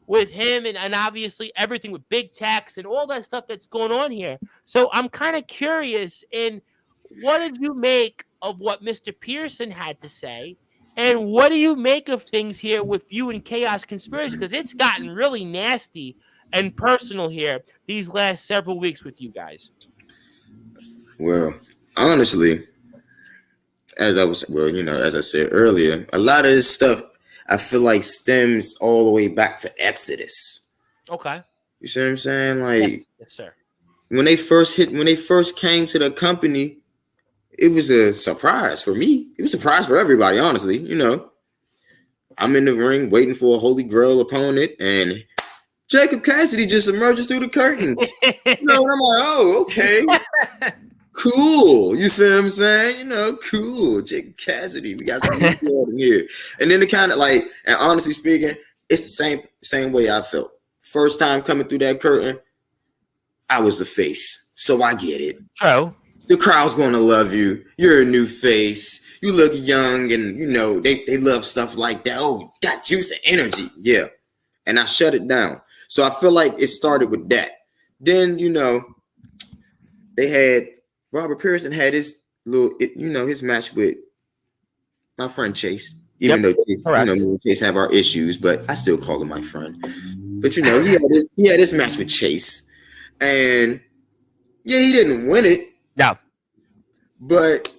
with him and obviously everything with big tax and all that stuff that's going on here. So I'm kind of curious in what did you make of what Mr. Pearson had to say, and what do you make of things here with you and Chaos Conspiracy? Because it's gotten really nasty and personal here these last several weeks with you guys. Well, honestly, as I said earlier, a lot of this stuff I feel like stems all the way back to Exodus. Okay. You see what I'm saying? Like, yes, sir. When they first came to the company, it was a surprise for me. It was a surprise for everybody, honestly. I'm in the ring waiting for a Holy Grail opponent, and Jacob Cassidy just emerges through the curtains. And I'm like, oh, okay. Cool. You see what I'm saying? Cool. Jacob Cassidy. We got some people in here. And then and honestly speaking, it's the same way I felt. First time coming through that curtain, I was the face. So I get it. True. The crowd's gonna love you. You're a new face. You look young, and they love stuff like that. Oh, got juice and energy. Yeah. And I shut it down. So I feel like it started with that. Then, they had Robert Pearson had his his match with my friend Chase. Even though me and Chase have our issues, but I still call him my friend. But he had this match with Chase, and he didn't win it. Yeah. But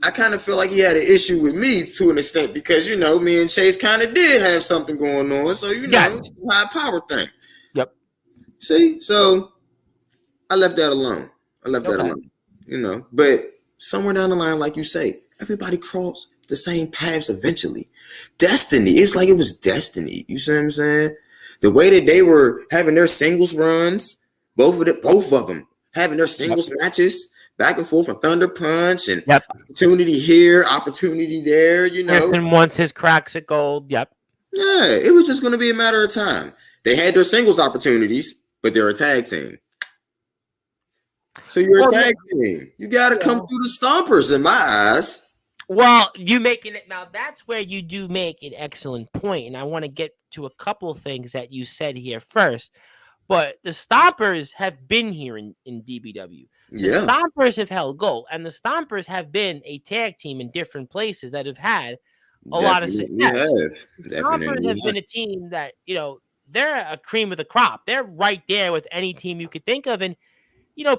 I kind of feel like he had an issue with me to an extent, because me and Chase kind of did have something going on. So it's a high power thing. Yep. See, so I left that alone. But somewhere down the line, like you say, everybody crossed the same paths eventually. Destiny. It's like it was destiny. You see what I'm saying? The way that they were having their singles runs, both of them having their singles matches back and forth from Thunder Punch, and opportunity here, opportunity there, And once his cracks at gold, Yeah, it was just going to be a matter of time. They had their singles opportunities, but they're a tag team. So you're a tag team. You got to come through the stompers in my eyes. Well, you making it now. That's where you do make an excellent point, and I want to get to a couple of things that you said here first. But the Stompers have been here in DBW. The Yeah, Stompers have held gold, and the Stompers have been a tag team in different places that have had a lot of definitely success. have. Stompers Definitely have have. been a team that, they're a cream of the crop. They're right there with any team you could think of. And,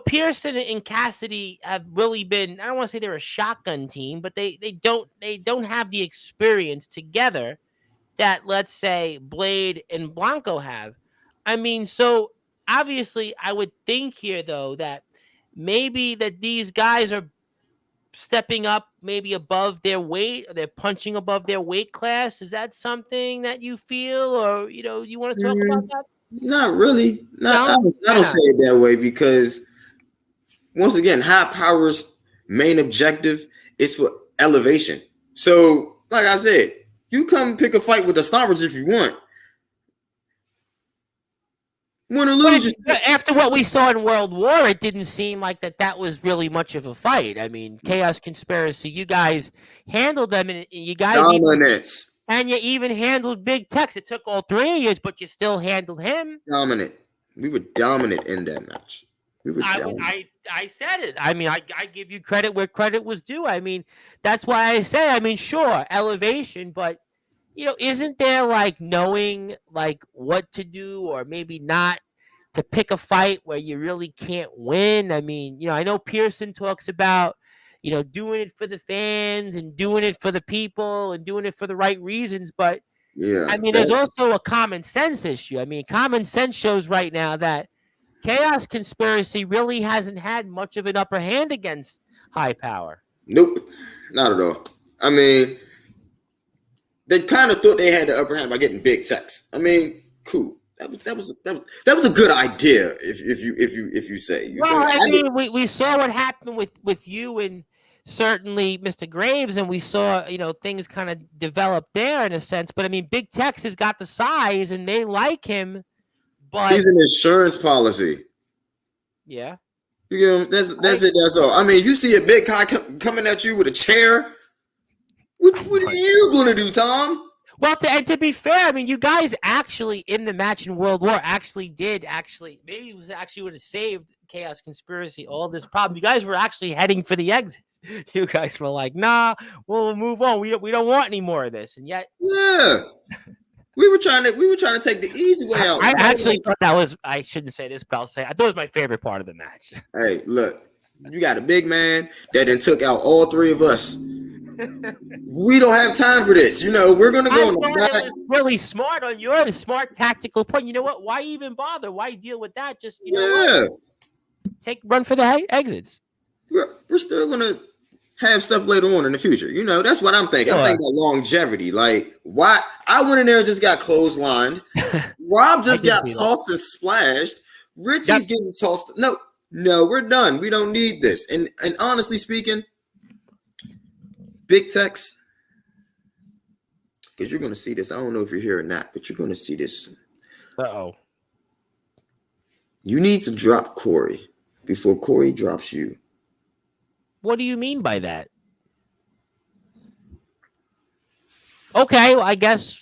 Pearson and Cassidy have really been, I don't want to say they're a shotgun team, but they don't have the experience together that, let's say, Blade and Blanco have. I mean, so obviously I would think here though that maybe that these guys are stepping up maybe above their weight, or they're punching above their weight class. Is that something that you feel, or you want to talk about Mm, that? not really. Not. No, I why don't not? say it that way because once again, high power's main objective is for elevation. So, like I said, you come pick a fight with the Stompers if you want. Win or But lose, after what we saw in World War, it didn't seem like that was really much of a fight. I mean, Chaos Conspiracy, you guys handled them, and you guys dominance. you even handled Big Tex. It took all 3 years, but you still handled him. Dominant. We were dominant in that match. We were dominant. I said it. I mean, I give you credit where credit was due. I mean, that's why I say. I mean, sure, elevation, but isn't there like knowing like what to do or maybe not to pick a fight where you really can't win? I mean, I know Pearson talks about doing it for the fans and doing it for the people and doing it for the right reasons, but Yeah. I mean, there's also a common sense issue. I mean, common sense shows right now that Chaos Conspiracy really hasn't had much of an upper hand against High Power. Nope. Not at all. I mean, they kind of thought they had the upper hand by getting Big Tex. I mean, cool. That was a good idea if you say. You Well, I mean? mean, we saw what happened with you and certainly Mr. Graves, and we saw things kind of develop there in a sense. But I mean, Big Tex has got the size, and they like him. But He's an insurance policy. yeah, That's it. That's all. I mean, you see a big guy coming at you with a chair. What are you gonna do, Tom? Well, to be fair, I mean, you guys actually in the match in World War maybe it was actually would have saved Chaos Conspiracy all this problem. You guys were actually heading for the exits. You guys were like, nah, we'll move on. We don't want any more of this. And yet, Yeah, we were trying to take the easy way out. I actually thought that was, I shouldn't say this, but I'll say I thought it was my favorite part of the match. Hey, look, you got a big man that then took out all three of us. We don't have time for this. We're gonna go on the back. It was really smart on your smart tactical point. You know what? Why even bother? Why deal with that? Just run for the exits. We're still gonna have stuff later on in the future. That's what I'm thinking. I'm thinking about longevity. Like, why I went in there and just got clotheslined. Rob just got tossed and splashed. Richie's getting tossed. No, we're done. We don't need this. And honestly speaking, Big Tex, because you're going to see this. I don't know if you're here or not, but you're going to see this. Uh-oh. You need to drop Corey before Corey drops you. What do you mean by that? Okay, well, I guess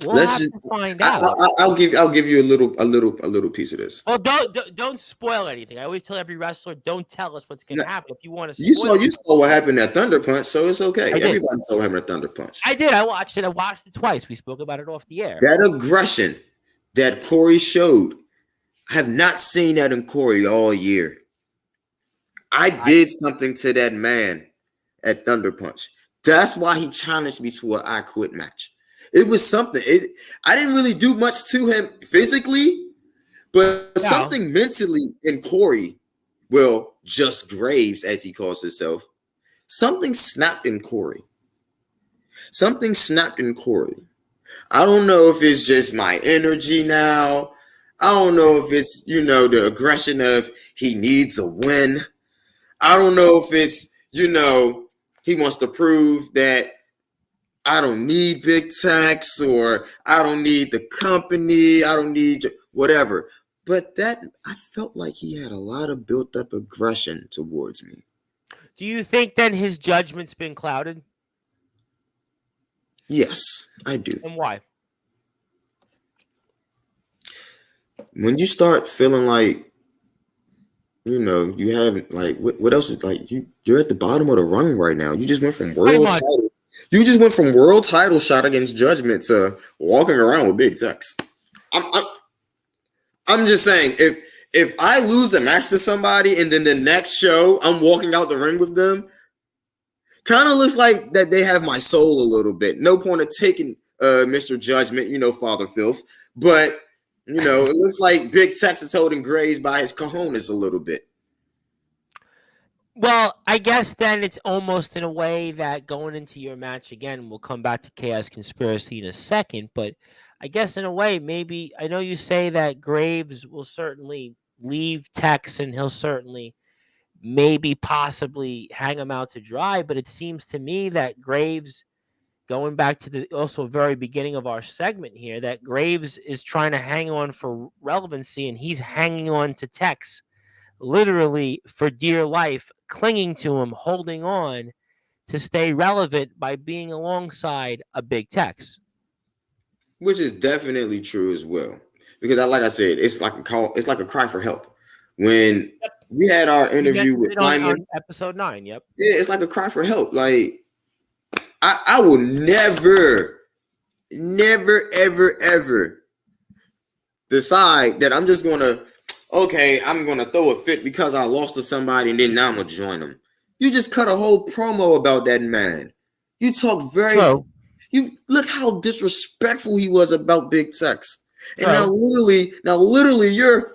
we'll have to find out. I'll give you a little piece of this. Well, don't spoil anything. I always tell every wrestler, don't tell us what's going to happen. If you want to, you saw what happened at Thunder Punch, so it's okay. Everybody saw what happened at Thunder Punch. I did. I watched it. I watched it twice. We spoke about it off the air. That aggression that Corey showed, I have not seen that in Corey all year. I did something to that man at Thunder Punch. That's why he challenged me to an I Quit match. It was something. I didn't really do much to him physically, but something mentally in Corey, well, just Graves, as he calls himself, something snapped in Corey. Something snapped in Corey. I don't know if it's just my energy now. I don't know if it's, the aggression of he needs a win. I don't know if it's, he wants to prove that I don't need Big Tex or I don't need the company. I don't need whatever. But I felt like he had a lot of built up aggression towards me. Do you think then his judgment's been clouded? Yes, I do. And why? When you start feeling like, you have like what else is like you're at the bottom of the rung right now. You just went from Pretty world much. title. You just went from world title shot against Judgment to walking around with big Tex. I'm just saying if I lose a match to somebody and then the next show I'm walking out the ring with them, kind of looks like that they have my soul a little bit. No point of taking Mr. Judgment, Father Filth, but it looks like Big Tex is holding Graves by his cojones a little bit. Well, I guess then it's almost in a way that going into your match again, we'll come back to Chaos Conspiracy in a second, but I guess in a way, maybe I know you say that Graves will certainly leave Tex and he'll certainly maybe possibly hang him out to dry, but it seems to me that Graves, going back to the also very beginning of our segment here, that Graves is trying to hang on for relevancy and he's hanging on to Tex literally for dear life, clinging to him, holding on to stay relevant by being alongside a big Tex. Which is definitely true as well. Because like I said, it's like a cry for help. When we had our interview with Simon on episode 9, yep. Yeah, it's like a cry for help. Like I will never, ever decide that I'm just gonna throw a fit because I lost to somebody and then now I'm gonna join them. You just cut a whole promo about that man. You talk you look how disrespectful he was about Big Tex. And now literally you're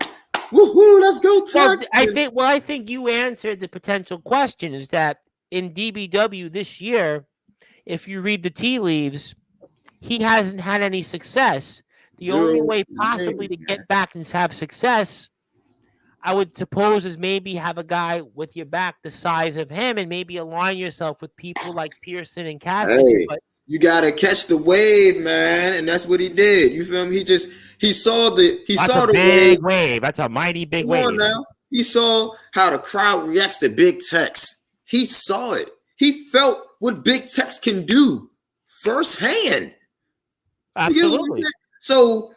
woohoo, let's go Tex. I think you answered the potential question is that in DBW this year, if you read the tea leaves, he hasn't had any success. The only way possibly to get back and have success, I would suppose, is maybe have a guy with your back the size of him and maybe align yourself with people like Pearson and Cassidy. Hey, but you gotta catch the wave, man, and that's what he did. You feel me? He saw the big wave. That's a mighty big wave. Come on now. He saw how the crowd reacts to Big Tex. He saw it. He felt what Big Tex can do firsthand. Absolutely. So,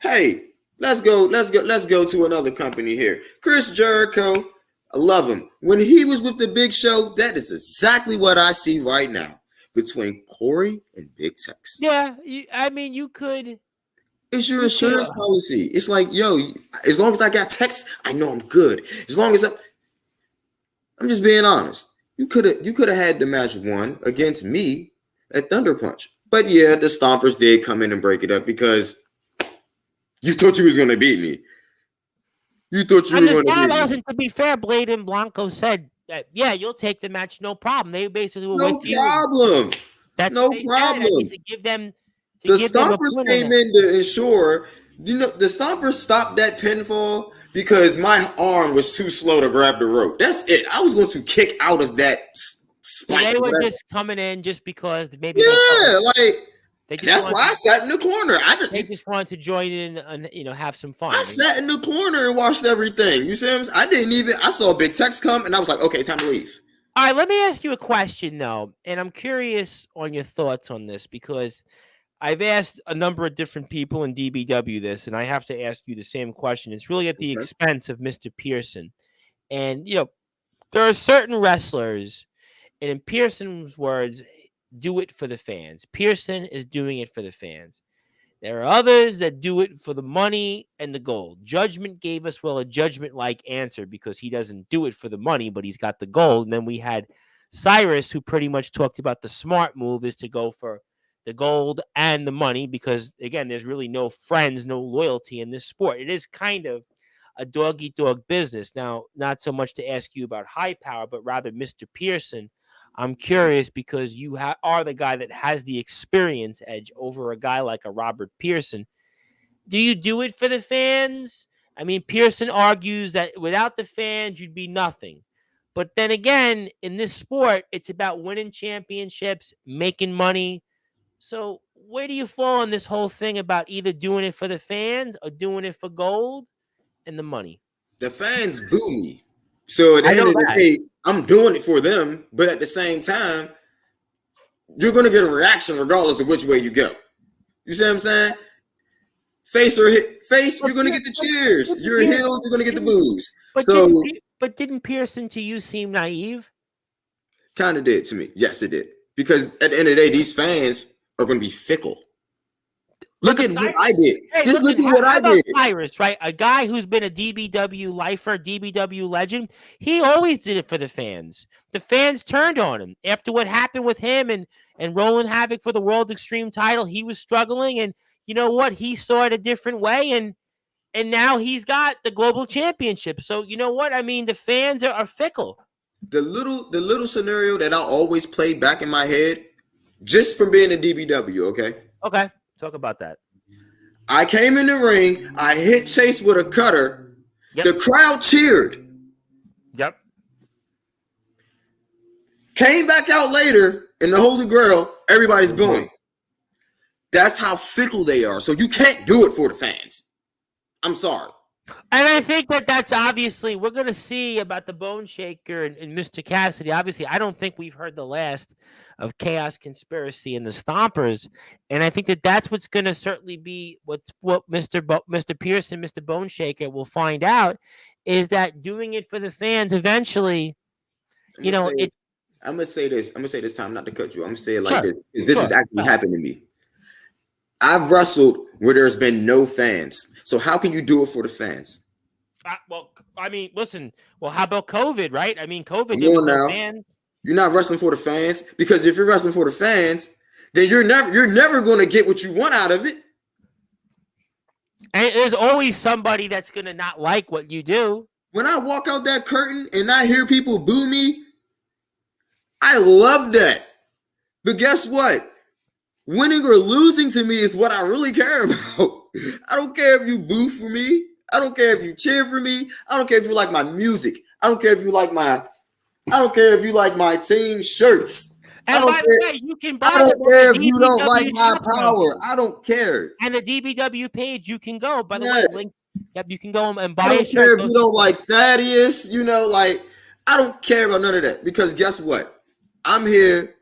hey, let's go to another company here. Chris Jericho, I love him. When he was with the Big Show, that is exactly what I see right now between Corey and Big Tex. Yeah, you could. It's your insurance policy. It's like, yo, as long as I got Tex, I know I'm good. As long as I'm just being honest. You could have had the match won against me at Thunder Punch. But yeah, the Stompers did come in and break it up because you thought you was going to beat me. You thought you were going to beat me. To be fair, Blade and Blanco said that, yeah, you'll take the match, no problem. They basically were with you. No problem. No problem. To give them... The Stompers came in to ensure, the Stompers stopped that pinfall because my arm was too slow to grab the rope. That's it. I was going to kick out of that spike. They were just coming in just because maybe. Yeah, that's why I sat in the corner. They just wanted to join in and have some fun. I sat in the corner and watched everything. You see what I'm saying? I saw Big Tex come and I was like, okay, time to leave. All right, let me ask you a question though, and I'm curious on your thoughts on this because I've asked a number of different people in DBW this, and I have to ask you the same question. It's really at the expense of Mr. Pearson. And, there are certain wrestlers, and in Pearson's words, do it for the fans. Pearson is doing it for the fans. There are others that do it for the money and the gold. Judgment gave us, a Judgment-like answer because he doesn't do it for the money, but he's got the gold. And then we had Cyrus, who pretty much talked about the smart move is to go for the gold and the money because, again, there's really no friends, no loyalty in this sport. It is kind of a dog-eat-dog business. Now, not so much to ask you about high power, but rather Mr. Pearson. I'm curious because you are the guy that has the experience edge over a guy like a Robert Pearson. Do you do it for the fans? I mean, Pearson argues that without the fans, you'd be nothing. But then again, in this sport, it's about winning championships, making money. So where do you fall on this whole thing about either doing it for the fans or doing it for gold and the money? The fans boo me. So at the end of the day, I'm doing it for them, but at the same time, you're going to get a reaction regardless of which way you go. You see what I'm saying? Face or face, you're going to get the cheers. You're a heel, you're going to get the boos. But didn't Pearson to you seem naive? Kind of did to me. Yes, it did. Because at the end of the day, these fans are going to be fickle. Look at what I did. Just look at what I did. Cyrus, right? A guy who's been a DBW lifer, DBW legend. He always did it for the fans. The fans turned on him after what happened with him and rolling havoc for the World Extreme title. He was struggling, and you know what? He saw it a different way, and now he's got the global championship. So you know what? I mean, the fans are fickle. The little scenario that I always play back in my head, just from being a DBW. Okay. Talk about that. I came in the ring. I hit Chase with a cutter. Yep. The crowd cheered. Yep. Came back out later in the Holy Grail. Everybody's booing. That's how fickle they are. So you can't do it for the fans. I'm sorry. And I think that's obviously, we're going to see about the Bone Shaker and Mr. Cassidy. Obviously, I don't think we've heard the last of Chaos Conspiracy and the Stompers. And I think that's what's going to certainly be what Mr. Pearson, Mr. Bone Shaker will find out, is that doing it for the fans eventually, I'm going to say this time, not to cut you. I'm going to say it like this. This has actually happened to me. I've wrestled where there's been no fans. So how can you do it for the fans? Well, I mean, listen. Well, how about COVID, right? I mean, COVID. There was no fans. You're not wrestling for the fans, because if you're wrestling for the fans, then you're never going to get what you want out of it. And there's always somebody that's going to not like what you do. When I walk out that curtain and I hear people boo me, I love that. But guess what? Winning or losing to me is what I really care about. I don't care if you boo for me. I don't care if you cheer for me. I don't care if you like my music. I don't care if you like my team shirts. And by the way, you can buy. I don't care if you don't like my power. I don't care. And the DBW page, you can go. By the way, link. Yep, you can go and buy. I don't care if you don't like Thaddeus. I don't care about none of that, because guess what? I'm here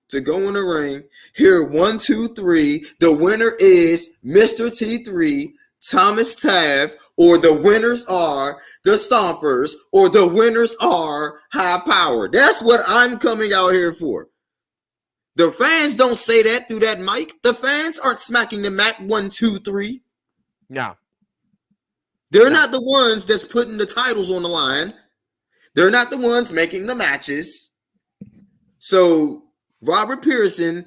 to go in the ring. Here, 1, 2, 3. The winner is Mr. T3, Thomas Taft, or the winners are the Stompers, or the winners are High Power. That's what I'm coming out here for. The fans don't say that through that mic. The fans aren't smacking the mat 1, 2, 3. No. They're not the ones that's putting the titles on the line. They're not the ones making the matches. So Robert Pearson,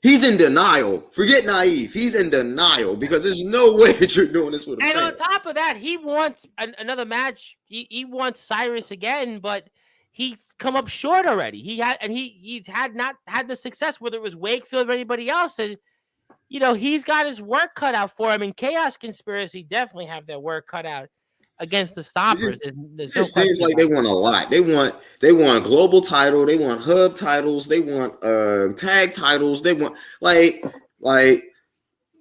he's in denial. Forget naive. He's in denial, because there's no way that you're doing this with a fan. And on top of that, he wants another match. He wants Cyrus again, but he's come up short already. He's not had the success, whether it was Wakefield or anybody else. And he's got his work cut out for him. And Chaos Conspiracy definitely have their work cut out against the Stompers. It seems like they want a lot. They want a global title. They want hub titles. They want tag titles. They want like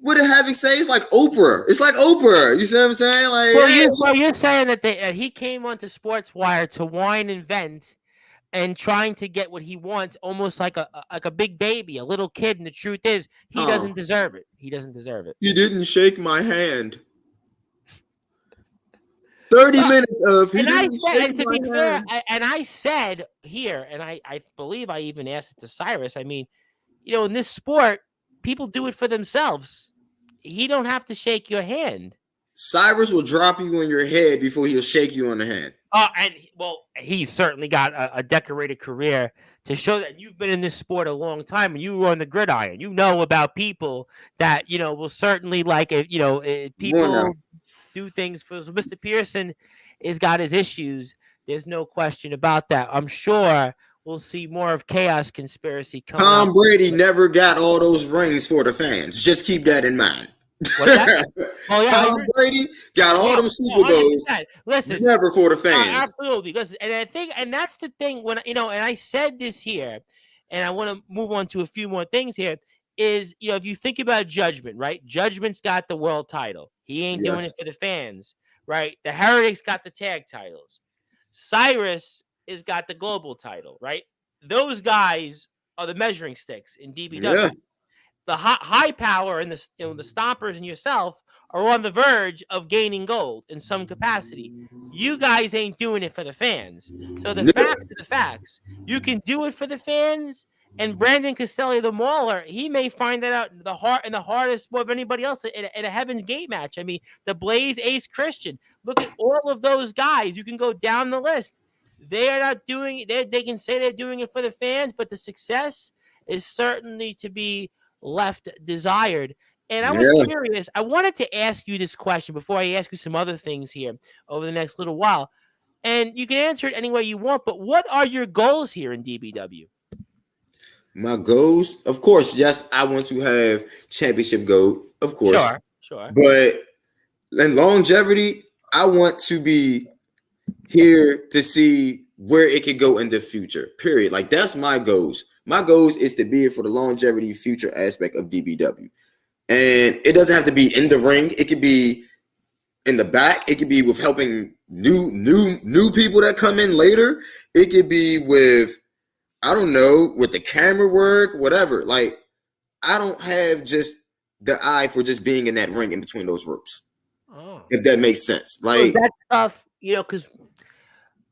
what did Havoc say? It's like Oprah. It's like Oprah. You see what I'm saying? Like, you're saying that he came onto Sportswire to whine and vent and trying to get what he wants, almost like a big baby, a little kid. And the truth is, he doesn't deserve it. He doesn't deserve it. You didn't shake my hand. 30 minutes of he didn't shake my hand. And I said here, and I believe I even asked it to Cyrus. I mean, in this sport, people do it for themselves. He don't have to shake your hand. Cyrus will drop you on your head before he'll shake you on the hand. And he's certainly got a decorated career to show that you've been in this sport a long time, and you were on the gridiron. You know about people that will certainly like it. People do things for. So Mr. Pearson has got his issues. There's no question about that. I'm sure we'll see more of Chaos Conspiracy coming. Tom Brady never got all those rings for the fans. Just keep that in mind. Tom Brady got all them Super Bowls. Listen, never for the fans. Absolutely. Listen, and that's the thing when and I said this here, and I want to move on to a few more things here. Is if you think about Judgment, right? Judgment's got the world title. He ain't doing it for the fans, right? The Heretics got the tag titles. Cyrus has got the global title, right? Those guys are the measuring sticks in DBW. Yeah. The high power and the stompers and yourself are on the verge of gaining gold in some capacity. You guys ain't doing it for the fans. So the Yeah. facts are the facts. You can do it for the fans. And Brandon Caselli, the mauler, he may find that out the hardest more of anybody else in a Heaven's Gate match. I mean, the Blaze, Ace, Christian. Look at all of those guys. You can go down the list. They are not doing it. They can say they're doing it for the fans, but the success is certainly to be left desired. And I was curious. I wanted to ask you this question before I ask you some other things here over the next little while. And you can answer it any way you want, but what are your goals here in DBW? My goals, of course, yes, I want to have championship gold, of course. Sure. But in longevity, I want to be here to see where it could go in the future. Period. Like, that's my goals. My goals is to be here for the longevity future aspect of DBW. And it doesn't have to be in the ring. It could be in the back. It could be with helping new people that come in later. It could be with, I don't know, with the camera work, whatever. Like, I don't have just the eye for just being in that ring in between those ropes. Oh. If that makes sense. Like, that's tough, because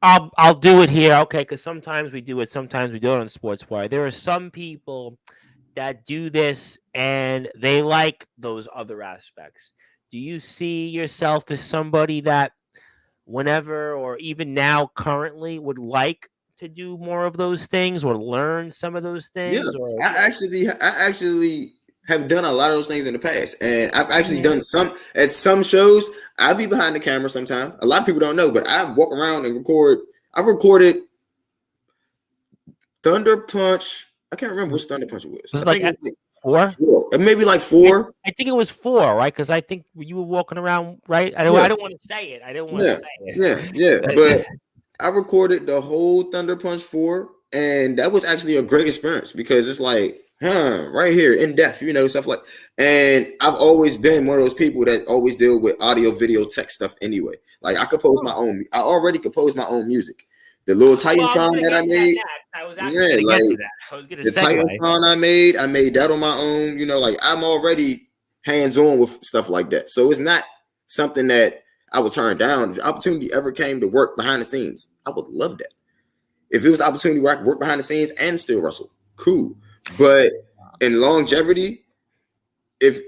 I'll do it here, okay, because sometimes we do it on Sportswire. There are some people that do this and they like those other aspects. Do you see yourself as somebody that whenever or even now currently would like to do more of those things or learn some of those things? Yeah, or I actually have done a lot of those things in the past, and I've actually done some at some shows. I'll be behind the camera sometimes. A lot of people don't know, but I walk around and record. I recorded Thunder Punch. I can't remember which Thunder Punch it was. I think it was like four? Maybe like four. I think it was four, right? Because I think you were walking around, right? I don't want to say it. I didn't want to say it. Yeah. But I recorded the whole Thunder Punch 4, and that was actually a great experience because it's like, right here in depth, stuff like. And I've always been one of those people that always deal with audio, video, tech stuff anyway. Like, I compose my own. I already composed my own music. The little Titantron that I made. I was actually going to get to that. I was going to say the Titantron I made that on my own. Like, I'm already hands-on with stuff like that. So it's not something that I would turn down. If the opportunity ever came to work behind the scenes, I would love that. If it was the opportunity where I could work behind the scenes and still wrestle, cool. But in longevity, if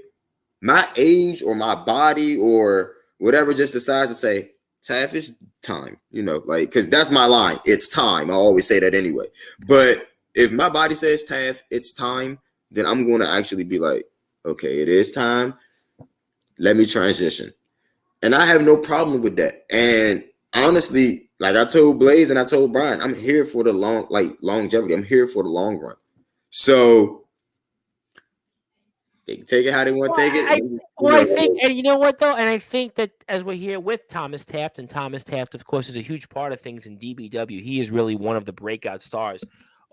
my age or my body or whatever just decides to say, Taft, it's time, like, because that's my line. It's time. I always say that anyway. But if my body says, Taft, it's time, then I'm going to actually be like, okay, it is time. Let me transition. And I have no problem with that. And honestly, like I told Blaze and I told Brian, I'm here for the longevity. I'm here for the long run. So they can take it how they want to take it. I think, and you know what though, and I think that as we're here with Thomas Taft, and Thomas Taft, of course, is a huge part of things in DBW. He is really one of the breakout stars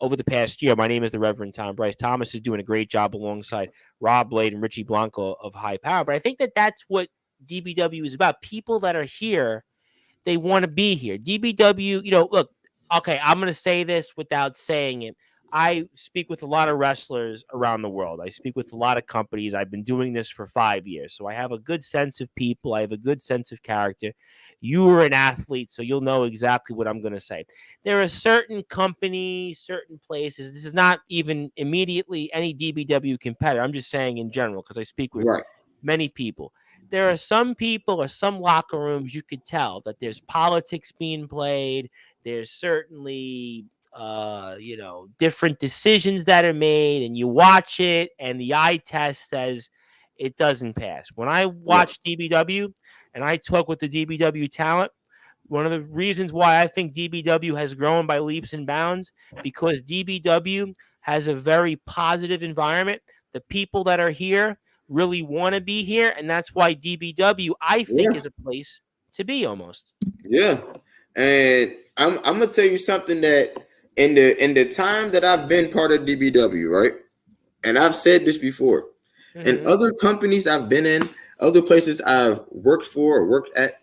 over the past year. My name is the Reverend Tom Bryce. Thomas is doing a great job alongside Rob Blade and Richie Blanco of High Power. But I think that that's what DBW is about. People that are here, they want to be here. DBW, look, okay, I'm going to say this without saying it. I speak with a lot of wrestlers around the world. I speak with a lot of companies. I've been doing this for 5 years. So I have a good sense of people. I have a good sense of character. You are an athlete, so you'll know exactly what I'm going to say. There are certain companies, certain places. This is not even immediately any DBW competitor. I'm just saying in general because I speak with many people. There are some people or some locker rooms you could tell that there's politics being played. There's certainly different decisions that are made, and you watch it and the eye test says it doesn't pass. When I watch DBW and I talk with the DBW talent, one of the reasons why I think DBW has grown by leaps and bounds, because DBW has a very positive environment. The people that are here really want to be here, and that's why DBW, I think, is a place to be almost. Yeah. And I'm going to tell you something that in the time that I've been part of DBW, right? And I've said this before. In other companies I've been in, other places I've worked for or worked at,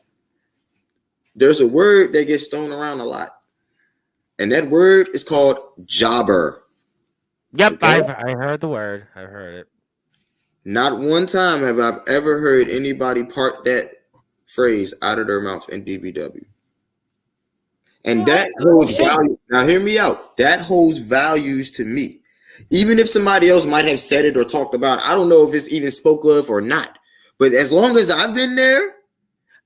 there's a word that gets thrown around a lot, and that word is called jobber. Yep, Okay? I heard the word. I heard it. Not one time have I ever heard anybody part that phrase out of their mouth in DBW. And that holds value. Now, hear me out. That holds values to me. Even if somebody else might have said it or talked about it, I don't know if it's even spoke of or not. But as long as I've been there,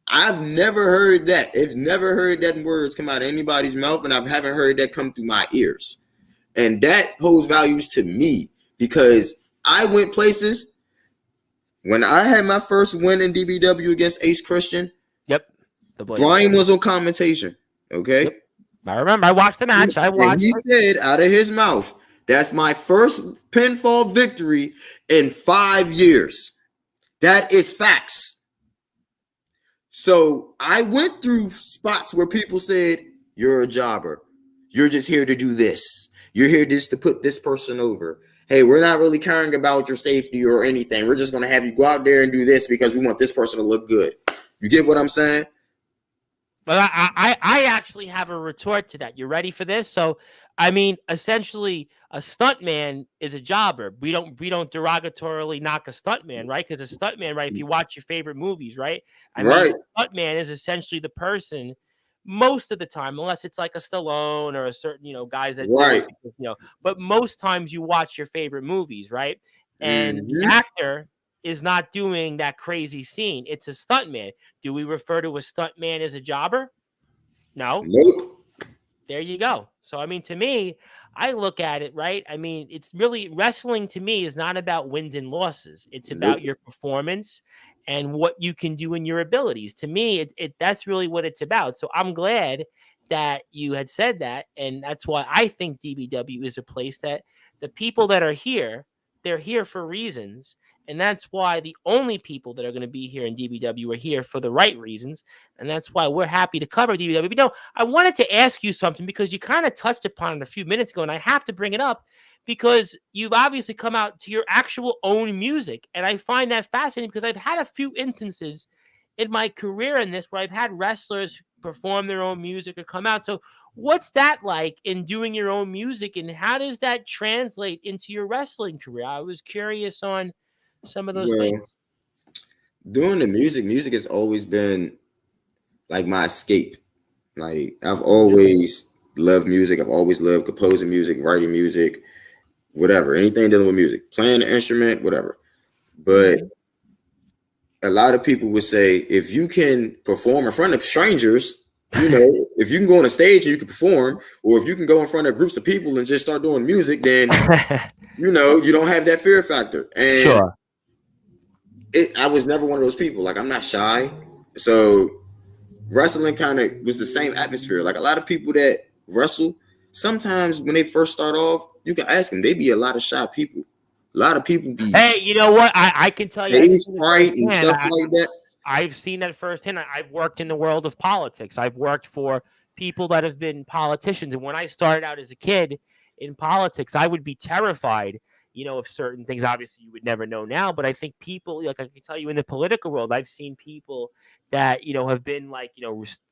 I've never heard that. I've never heard that words come out of anybody's mouth, and I haven't heard that come through my ears. And that holds values to me because I went places. When I had my first win in DBW against Ace Christian, Yep. Brian was on commentation. Okay. Yep. I remember. I watched the match. And he said out of his mouth, that's my first pinfall victory in 5 years. That is facts. So I went through spots where people said, you're a jobber. You're just here to do this. You're here just to put this person over. Hey, we're not really caring about your safety or anything. We're just going to have you go out there and do this because we want this person to look good. You get what I'm saying? But I actually have a retort to that. You ready for this? So, I mean, essentially, a stuntman is a jobber. We don't derogatorily knock a stuntman, right? Because a stuntman, right? If you watch your favorite movies, right? I mean, a stuntman is essentially the person most of the time, unless it's like a Stallone or a certain, guys that, but most times you watch your favorite movies, right? And the actor is not doing that crazy scene. It's a stuntman. Do we refer to a stuntman as a jobber? No. Nope. There you go. So, I mean, to me, I look at it, right? I mean, it's really wrestling to me is not about wins and losses. It's about your performance and what you can do in your abilities. To me, that's really what it's about. So I'm glad that you had said that. And that's why I think DBW is a place that the people that are here, they're here for reasons. And that's why the only people that are going to be here in DBW are here for the right reasons. And that's why we're happy to cover DBW. But I wanted to ask you something because you kind of touched upon it a few minutes ago, and I have to bring it up because you've obviously come out to your actual own music. And I find that fascinating because I've had a few instances in my career in this where I've had wrestlers perform their own music or come out. So what's that like in doing your own music, and how does that translate into your wrestling career? I was curious on some of those things. Doing the music has always been like my escape. Like I've always loved music. I've always loved composing music, writing music, whatever, anything dealing with music, playing an instrument, whatever. But a lot of people would say, if you can perform in front of strangers, if you can go on a stage and you can perform, or if you can go in front of groups of people and just start doing music, then, you don't have that fear factor. And sure. I was never one of those people. Like, I'm not shy. So wrestling kind of was the same atmosphere. Like a lot of people that wrestle, sometimes when they first start off, you can ask them, they be a lot of shy people. A lot of people be. Hey, you know what? I can tell you. Right and stuff like that. I've seen that firsthand. I've worked in the world of politics. I've worked for people that have been politicians. And when I started out as a kid in politics, I would be terrified, of certain things. Obviously, you would never know now. But I think people, like I can tell you in the political world, I've seen people that, have been like,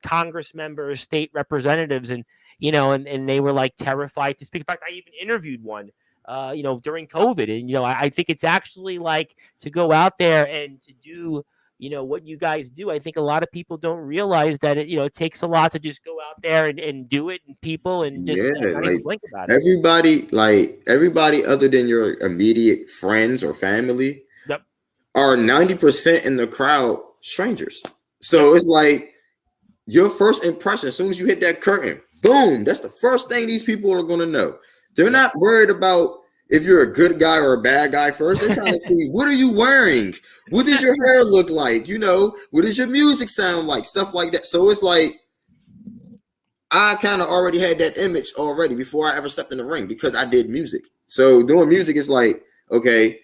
Congress members, state representatives, and, and they were like terrified to speak. In fact, I even interviewed one. During COVID. And, I think it's actually like to go out there and to do, what you guys do. I think a lot of people don't realize that it takes a lot to just go out there and do it, and people and just not even think about it. Everybody other than your immediate friends or family are 90% in the crowd strangers. So it's like your first impression, as soon as you hit that curtain, boom, that's the first thing these people are going to know. They're not worried about if you're a good guy or a bad guy first. They're trying to see, what are you wearing? What does your hair look like? What does your music sound like? Stuff like that. So it's like, I kind of already had that image already before I ever stepped in the ring because I did music. So doing music is like, okay,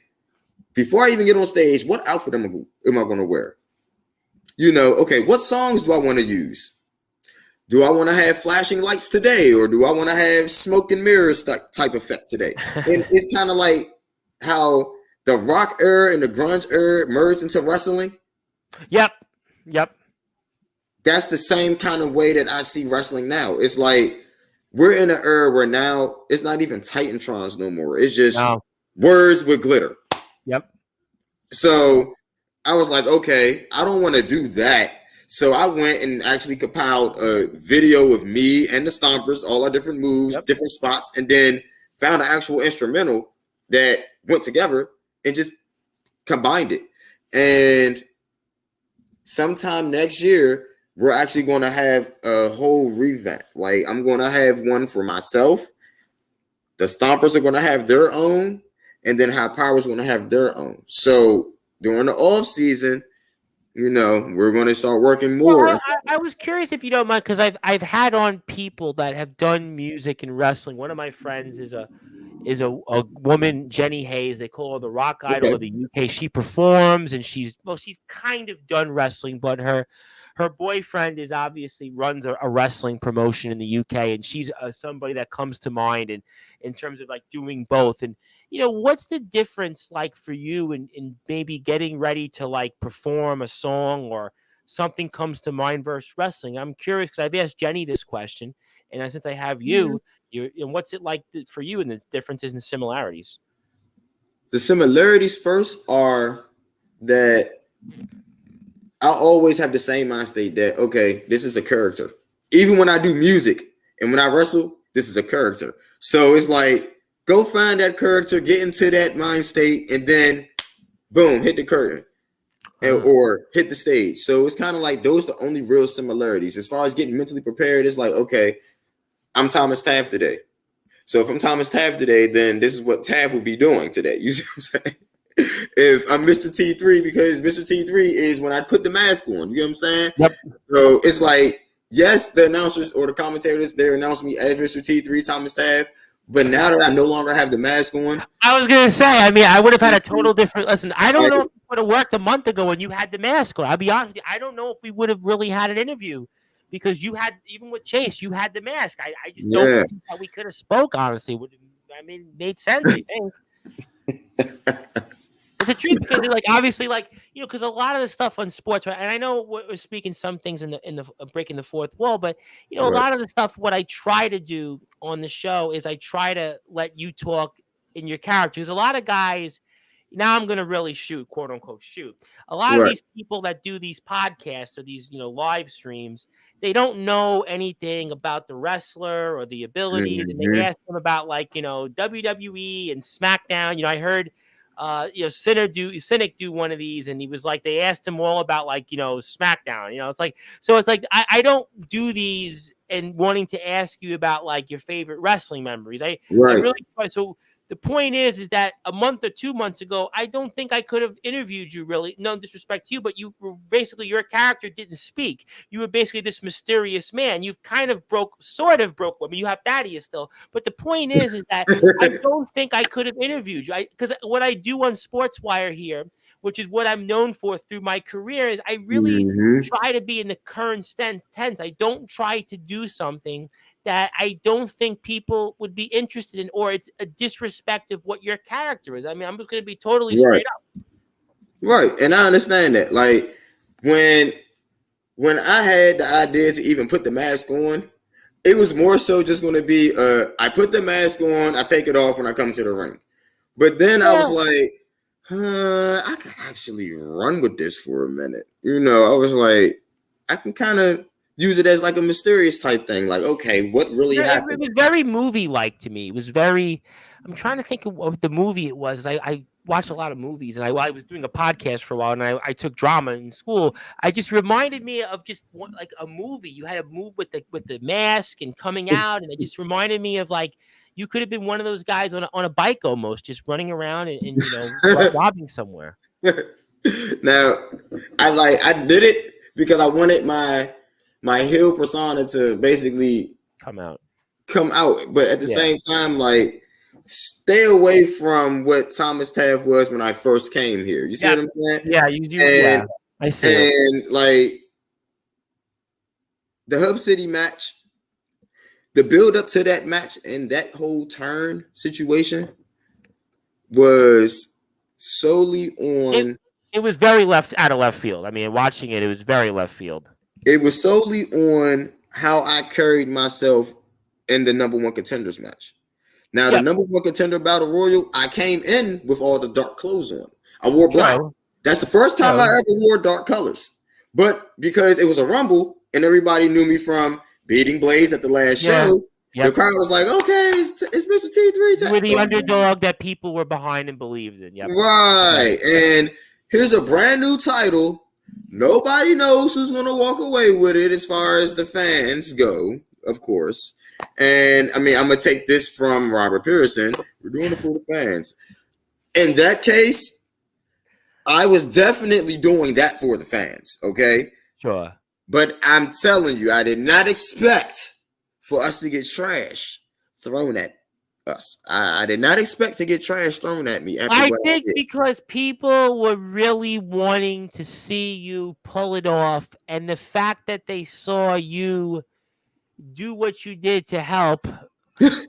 before I even get on stage, what outfit am I going to wear? Okay, what songs do I want to use? Do I want to have flashing lights today, or do I want to have smoke and mirrors type effect today? And it's kind of like how the rock era and the grunge era merged into wrestling. Yep. that's the same kind of way that I see wrestling now. It's like we're in an era where now it's not even Titantrons no more. It's just words with glitter. Yep. So I was like, okay, I don't want to do that. So I went and actually compiled a video of me and the Stompers, all our different moves, different spots, and then found an actual instrumental that went together and just combined it. And sometime next year, we're actually going to have a whole revamp. Like, I'm going to have one for myself. The Stompers are going to have their own, and then High Power is going to have their own. So during the off season, you know, we're going to start working more. Well, I was curious if you don't mind, because I've had on people that have done music and wrestling. One of my friends is a woman, Jenny Hayes. They call her the rock idol of the UK. She performs, and she's kind of done wrestling, but her boyfriend is obviously runs a wrestling promotion in the UK, and she's somebody that comes to mind in terms of like doing both. And you know, what's the difference like for you in maybe getting ready to like perform a song or something comes to mind versus wrestling? I'm curious because I've asked Jenny this question, and since I have you, and what's it like for you and the differences and similarities? The similarities first are that I always have the same mind state that, okay, this is a character. Even when I do music and when I wrestle, this is a character. So it's like, go find that character, get into that mind state, and then boom, hit the curtain or hit the stage. So it's kind of like those are the only real similarities. As far as getting mentally prepared, it's like, okay, I'm Thomas Taft today. So if I'm Thomas Taft today, then this is what Taft would be doing today. You see what I'm saying? If I'm Mr. T3, because Mr. T3 is when I put the mask on. You know what I'm saying? Yep. So it's like, yes, the announcers or the commentators, they're announcing me as Mr. T3, Thomas Taft. But now that I no longer have the mask on, I was gonna say, I mean, I would have had a total different. Listen, I don't know if it would have worked a month ago when you had the mask on. I'll be honest with you, I don't know if we would have really had an interview because you had, even with Chase, you had the mask. I just don't think that we could have spoke. Honestly, I mean, it made sense. I think. It's the truth because, like, obviously, like, you know, because a lot of the stuff on sports, right? And I know we're speaking some things in the breaking the fourth wall, but you know, a lot of the stuff. What I try to do on the show is I try to let you talk in your character. Because a lot of guys, now I'm going to really shoot, quote unquote, shoot. A lot of these people that do these podcasts or these, you know, live streams, they don't know anything about the wrestler or the abilities, and they ask them about, like, you know, WWE and SmackDown. You know, I heard. You know, Cynic do one of these, and he was like, they asked him all about, like, you know, SmackDown. You know, it's like, so it's like I don't do these and wanting to ask you about like your favorite wrestling memories. I really try. So the point is that a month or 2 months ago, I don't think I could have interviewed you, really. No disrespect to you, but you were basically, your character didn't speak. You were basically this mysterious man. You've kind of sort of broke. I mean, you have Thaddeus still, but the point is that I don't think I could have interviewed you. Because what I do on Sportswire here, which is what I'm known for through my career, is I really try to be in the current tense. I don't try to do something that I don't think people would be interested in, or it's a disrespect of what your character is. I mean, I'm just going to be totally straight up. Right. And I understand that. Like, when I had the idea to even put the mask on, it was more so just going to be, I put the mask on, I take it off when I come to the ring. But then I was like, I can actually run with this for a minute. You know, I was like, I can kind of use it as like a mysterious type thing. Like, okay, what really happened? It was very movie-like to me. It was very, I'm trying to think of what the movie it was. I watched a lot of movies, and I was doing a podcast for a while, and I took drama in school. I just reminded me of just like a movie. You had to move with the mask and coming out, and it just reminded me of, like, you could have been one of those guys on a bike almost, just running around and you know, robbing somewhere. Now, I did it because I wanted my heel persona to basically come out. But at the same time, like, stay away from what Thomas Taft was when I first came here. You see what I'm saying? Yeah, you do. Yeah, I see. And like the Hub City match, the build up to that match and that whole turn situation was solely on. It was very out of left field. I mean, watching it, it was very left field. It was solely on how I carried myself in the number one contenders match. Now, the number one contender battle royal, I came in with all the dark clothes on. I wore black. That's the first time I ever wore dark colors. But because it was a rumble and everybody knew me from beating Blaze at the last show, the crowd was like, okay, it's Mr. T3. You were the underdog that people were behind and believed in. Right. And here's a brand new title. Nobody knows who's going to walk away with it as far as the fans go, of course. And I mean, I'm going to take this from Robert Pearson. We're doing it for the fans. In that case, I was definitely doing that for the fans. Okay. Sure. But I'm telling you, I did not expect for us to get trash thrown at us. I did not expect to get trash thrown at me. I think because people were really wanting to see you pull it off. And the fact that they saw you do what you did to help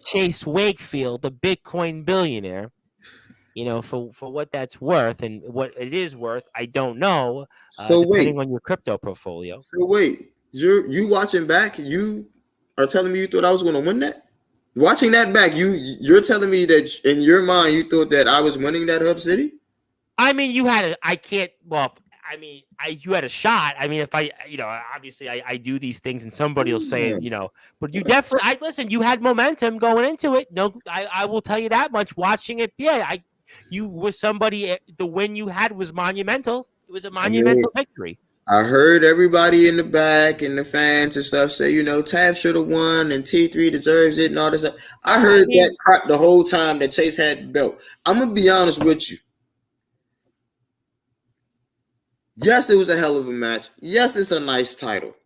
Chase Wakefield, the Bitcoin billionaire, you know, for what that's worth and what it is worth, I don't know. Depending on your crypto portfolio. So wait, you watching back? You are telling me you thought I was going to win that? Watching that back, you're telling me that in your mind you thought that I was winning that Hub City? I mean, you had you had a shot. I mean, if I, you know, obviously I do these things and somebody will say, you know, but you definitely, listen, you had momentum going into it. No, I will tell you that much. Watching it, you were somebody. The win you had was monumental. It was a monumental victory. I heard everybody in the back and the fans and stuff say, you know, Taft should have won and T3 deserves it and all this stuff. I heard that crap the whole time that Chase had the belt. I'm going to be honest with you. Yes, it was a hell of a match. Yes, it's a nice title.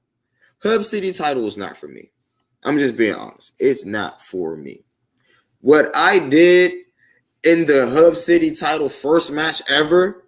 Hub City title is not for me. I'm just being honest. It's not for me. What I did in the Hub City title first match ever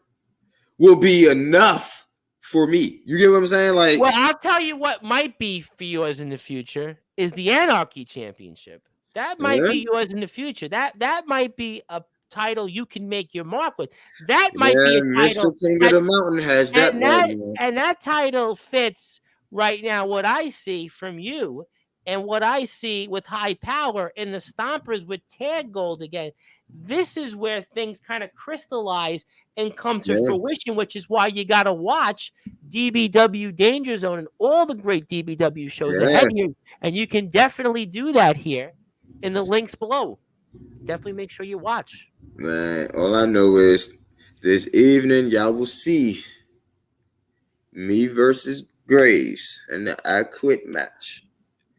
will be enough for me. You get what I'm saying? Like, well, I'll tell you what might be for yours in the future is the Anarchy Championship. That might be yours in the future. That might be a title you can make your mark with. That might be a title. Mr. King of the Mountain has that one. And that title fits right now what I see from you and what I see with High Power and the Stompers with Tag Gold again. This is where things kind of crystallize and come to fruition, which is why you got to watch DBW Danger Zone and all the great DBW shows ahead here. And you can definitely do that here in the links below. Definitely make sure you watch. Man, all I know is this evening y'all will see me versus Graves in the I Quit match.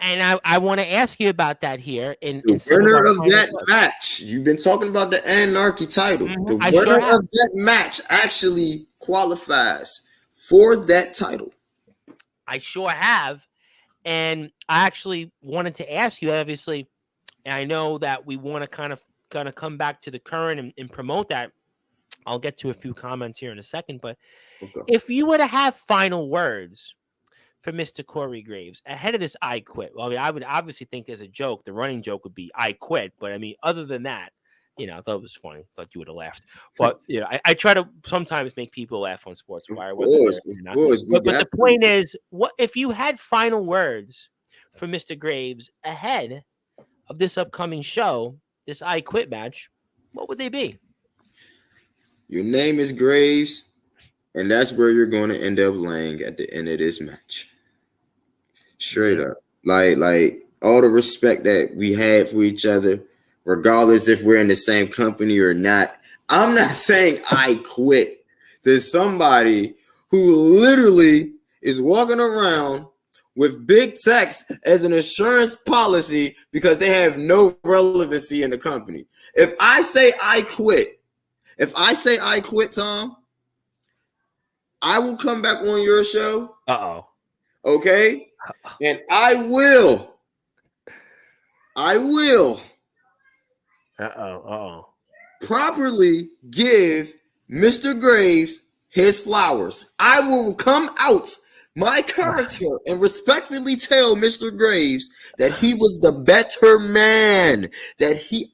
And I want to ask you about that here. The winner of that match, you've been talking about the Anarchy title. The winner of that match actually qualifies for that title. I sure have. And I actually wanted to ask you, obviously, and I know that we want to kind of come back to the current and promote that. I'll get to a few comments here in a second. But if you were to have final words for Mr. Corey Graves ahead of this I Quit. Well, I mean, I would obviously think as a joke, the running joke would be I quit. But I mean, other than that, you know, I thought it was funny. I thought you would have laughed. But, you know, I try to sometimes make people laugh on Sportswire. But the point is, what if you had final words for Mr. Graves ahead of this upcoming show, this I Quit match, what would they be? Your name is Graves, and that's where you're going to end up laying at the end of this match. Straight up. Like all the respect that we have for each other, regardless if we're in the same company or not. I'm not saying I quit to somebody who literally is walking around with big techs as an insurance policy because they have no relevancy in the company. If I say I quit, Tom, I will come back on your show. Okay? And I will properly give Mr. Graves his flowers. I will come out my character and respectfully tell Mr. Graves that he was the better man.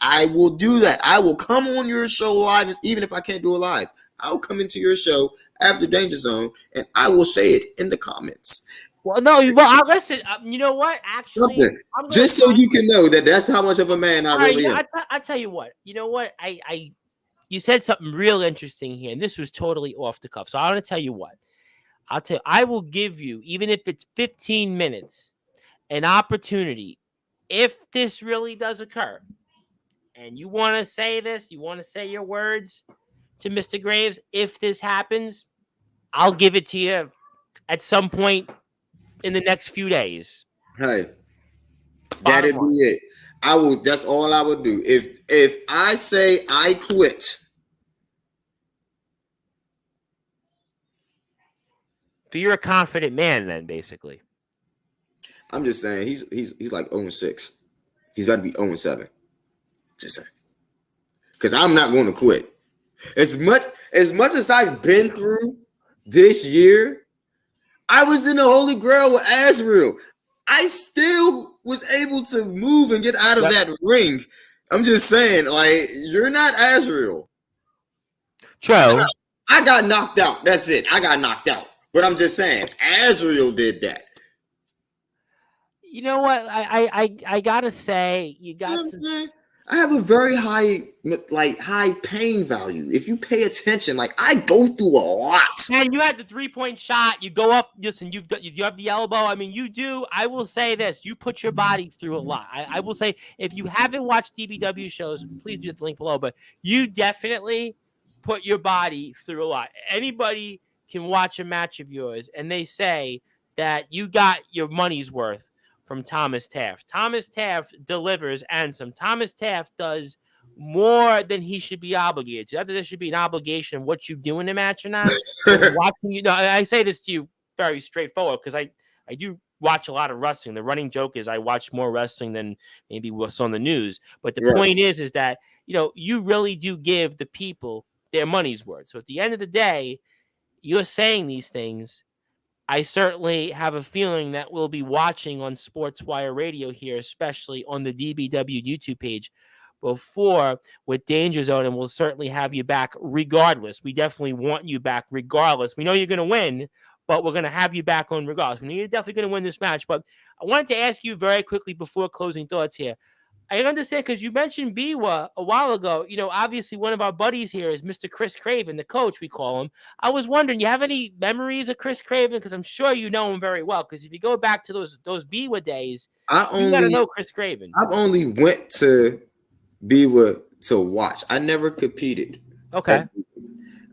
I will do that. I will come on your show live, even if I can't do it live. I'll come into your show after Danger Zone and I will say it in the comments. Well, no. Well, listen. You know what? Actually, Something. I'm gonna Just so you can know that that's how much of a man I all right, really am. I tell you what. You know what? You said something real interesting here, and this was totally off the cuff. So I want to tell you what. I'll tell you. I will give you, even if it's 15 minutes, an opportunity. If this really does occur, and you want to say this, you want to say your words to Mr. Graves. If this happens, I'll give it to you at some point in the next few days. Hey, Bottom that'd line. be it. I will. That's all I would do. If I say I quit, So you're a confident man, then, basically. I'm just saying he's like 0-6. He's about to be 0-7. Just saying. Because I'm not going to quit. As much as I've been through this year, I was in the Holy Grail with Azrael. I still was able to move and get out of that ring. I'm just saying, like, you're not Azrael. True. I got knocked out. That's it. I got knocked out. But I'm just saying, Azrael did that. You know what? I gotta say, you got some. I have a very high pain value. If you pay attention, like I go through a lot. And you had the 3-point shot. You go up. Listen, you have the elbow. I mean, you do. I will say this: you put your body through a lot. I will say, if you haven't watched DBW shows, please do hit the link below. But you definitely put your body through a lot. Anybody can watch a match of yours, and they say that you got your money's worth from Thomas Taft. Thomas Taft delivers and some. Thomas Taft does more than he should be obligated to. Either there should be an obligation of what you do in the match or not. Watching you know, I say this to you very straightforward because I do watch a lot of wrestling. The running joke is I watch more wrestling than maybe what's on the news. But the point is that you really do give the people their money's worth. So at the end of the day, you're saying these things. I certainly have a feeling that we'll be watching on Sportswire Radio here, especially on the DBW YouTube page before with Danger Zone, and we'll certainly have you back regardless. We definitely want you back regardless. We know you're going to win, but we're going to have you back on regardless. We know you're definitely going to win this match, but I wanted to ask you very quickly before closing thoughts here. I understand because you mentioned Biwa a while ago. Obviously one of our buddies here is Mr. Chris Craven, the coach, we call him. I was wondering, you have any memories of Chris Craven? Because I'm sure you know him very well. Because if you go back to those Biwa days, you got to know Chris Craven. I've only went to Biwa to watch. I never competed. Okay.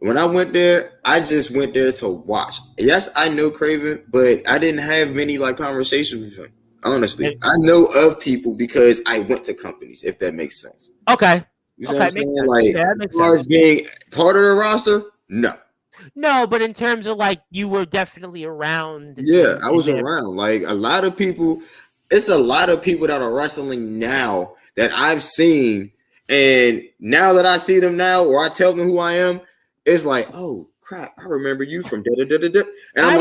When I went there, I just went there to watch. Yes, I know Craven, but I didn't have many conversations with him. Honestly, I know of people because I went to companies, if that makes sense. Okay. You see what I'm saying? As far as being part of the roster, no. No, but in terms of you were definitely around. Yeah, I was around. A lot of people, it's a lot of people that are wrestling now that I've seen. And now that I see them now, or I tell them who I am, it's like, oh, crap, I remember you from da-da-da-da-da. And I'm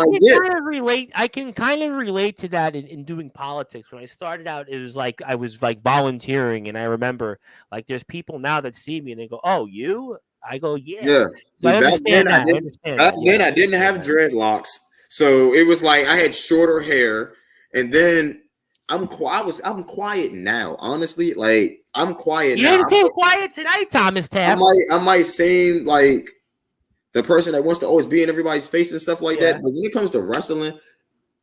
I can kind of relate to that in doing politics. When I started out, it was I was volunteering, and I remember there's people now that see me and they go, "Oh, you?" I go, "Yeah." Yeah. So I understand that. Back then, I didn't have dreadlocks, so it was I had shorter hair, and then I'm quiet now. Honestly, I'm quiet now. You didn't seem quiet tonight, Thomas Taft. I might seem like the person that wants to always be in everybody's face and stuff like that. But when it comes to wrestling,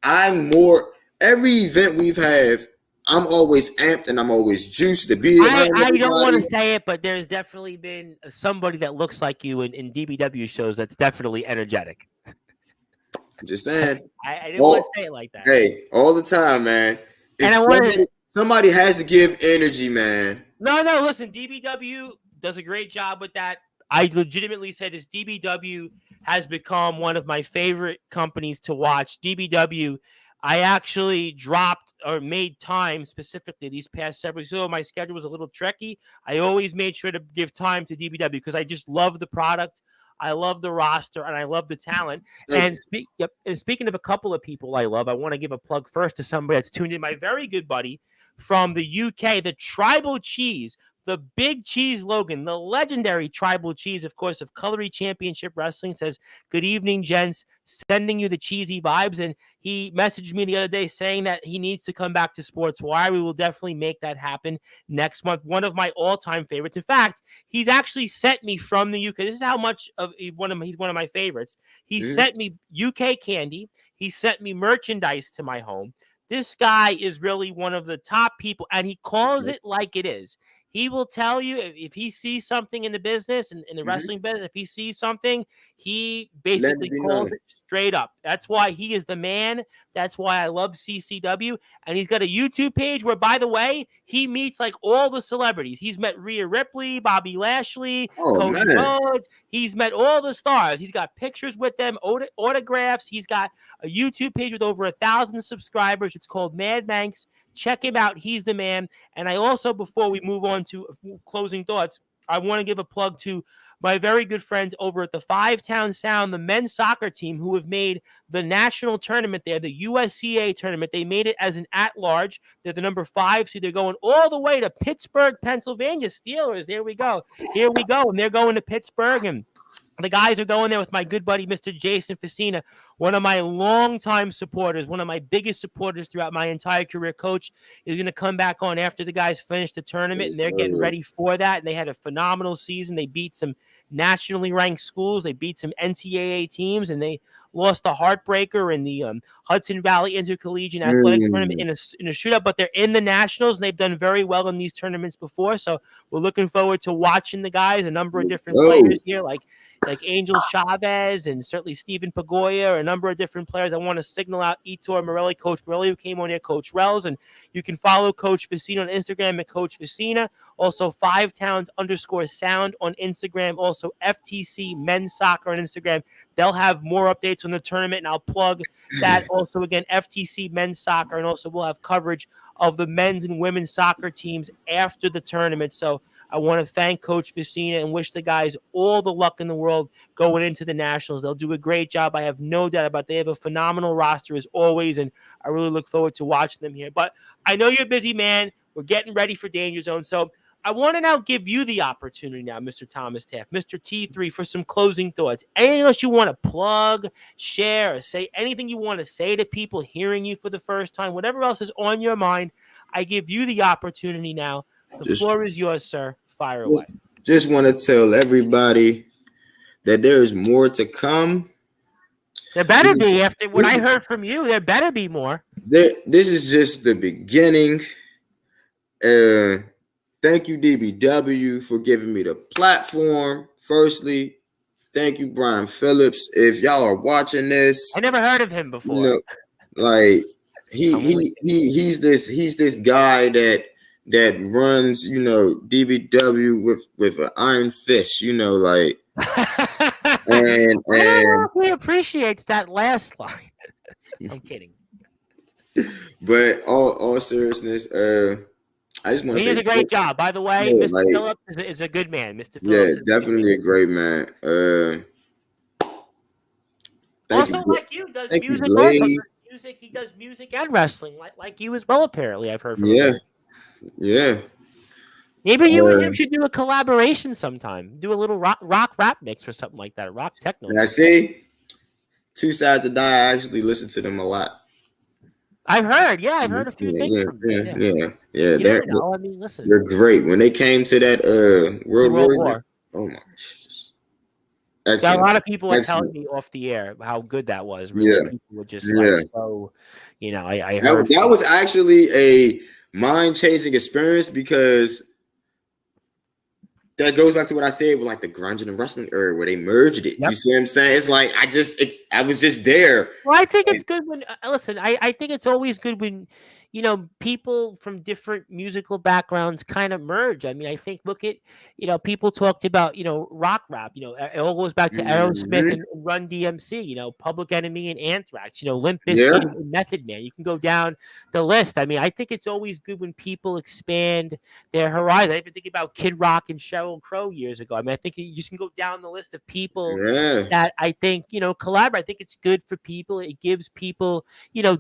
every event we've had, I'm always amped and I'm always juiced to be. I don't want to say it, but there's definitely been somebody that looks like you in DBW shows that's definitely energetic. I'm just saying. I didn't want to say it like that. Hey, all the time, man. Somebody has to give energy, man. No, listen, DBW does a great job with that. I legitimately say this. DBW has become one of my favorite companies to watch. DBW, I actually dropped or made time specifically these past several weeks. So my schedule was a little tricky. I always made sure to give time to DBW because I just love the product. I love the roster and I love the talent. And speaking of a couple of people I love, I want to give a plug first to somebody that's tuned in. My very good buddy from the UK, the Tribal Cheese, the Big Cheese Logan, the legendary tribal cheese, of course, of Colory Championship Wrestling, says, "Good evening, gents. Sending you the cheesy vibes." And he messaged me the other day saying that he needs to come back to Sportswire. We will definitely make that happen next month. One of my all-time favorites. In fact, he's actually sent me from the UK. This is how much of he's one of my favorites. He sent me UK candy. He sent me merchandise to my home. This guy is really one of the top people, and he calls it like it is. He will tell you if he sees something in the business, in the wrestling business, if he sees something, he basically calls it straight up. That's why he is the man. That's why I love CCW. And he's got a YouTube page where, by the way, he meets like all the celebrities. He's met Rhea Ripley, Bobby Lashley, Cody Rhodes. He's met all the stars. He's got pictures with them, autographs. He's got a YouTube page with over 1,000 subscribers. It's called Mad Manx. Check him out. He's the man. And I also, before we move on to closing thoughts, I want to give a plug to my very good friends over at the Five Town Sound, the men's soccer team, who have made the national tournament there, the USCA tournament. They made it as an at-large. They're the number 5, so they're going all the way to Pittsburgh, Pennsylvania. Steelers, there we go. Here we go. And they're going to Pittsburgh, and the guys are going there with my good buddy, Mr. Jason Facina, one of my longtime supporters, one of my biggest supporters throughout my entire career. Coach is going to come back on after the guys finish the tournament, and they're getting ready for that. And they had a phenomenal season. They beat some nationally ranked schools. They beat some NCAA teams, and they lost a heartbreaker in the Hudson Valley Intercollegiate Athletic Tournament in a shootout. But they're in the Nationals, and they've done very well in these tournaments before. So we're looking forward to watching the guys. A number of different players here, like Angel Chavez and certainly Stephen Pagoya, a number of different players. I want to signal out Ettore Morelli, Coach Morelli, who came on here, Coach Rells, and you can follow Coach Facina on Instagram at Coach Facina. Also, 5towns_sound on Instagram. Also, FTC Men's Soccer on Instagram. They'll have more updates on the tournament, and I'll plug that. Also, again, FTC Men's Soccer, and also we'll have coverage of the men's and women's soccer teams after the tournament. So I want to thank Coach Facina and wish the guys all the luck in the world going into the Nationals. They'll do a great job. I have no doubt about it. They have a phenomenal roster as always, and I really look forward to watching them here. But I know you're a busy man. We're getting ready for Danger Zone. So I want to now give you the opportunity now, Mr. Thomas Taft, Mr. T3, for some closing thoughts. Anything else you want to plug, share, or say, anything you want to say to people hearing you for the first time, whatever else is on your mind, I give you the opportunity now. The floor is yours, sir. Fire away. Just want to tell everybody that there is more to come. There better be. After what I heard from you, there better be more. This is just the beginning. Thank you, DBW, for giving me the platform. Firstly, thank you, Brian Phillips. If y'all are watching this, I never heard of him before. You know, like he's this guy that runs, DBW with an iron fist, like. and I don't know if he appreciates that last line. I'm kidding. But all seriousness, I just want to say he does a great job. By the way, Mr. Phillips is a good man. Mr. Phillips, definitely a great man. Also, like you, does music. Also music. He does music and wrestling, like you as well. Apparently, I've heard from him. Yeah. Maybe you and him should do a collaboration sometime. Do a little rock rap mix or something like that. Rock techno. I see. Two Sides to Die. I actually listen to them a lot. I've heard. Yeah, I've heard a few things from them. Yeah. Listen. They're great. When they came to that World War. Oh my gosh. A lot of people are telling me off the air how good that was. Really, people were just so. I heard that was actually a mind-changing experience because that goes back to what I said with like the grunge and the wrestling era where they merged it. Yep. You see what I'm saying? It's like I was just there. Well, I think it's good when listen. I think it's always good when people from different musical backgrounds kind of merge. I mean, I think look at people talked about rock rap. It all goes back to Aerosmith and Run DMC. Public Enemy and Anthrax. Limp Bizkit and Method Man. You can go down the list. I mean, I think it's always good when people expand their horizon. I've been thinking about Kid Rock and Sheryl Crow years ago. I mean, I think you just can go down the list of people that I think collaborate. I think it's good for people. It gives people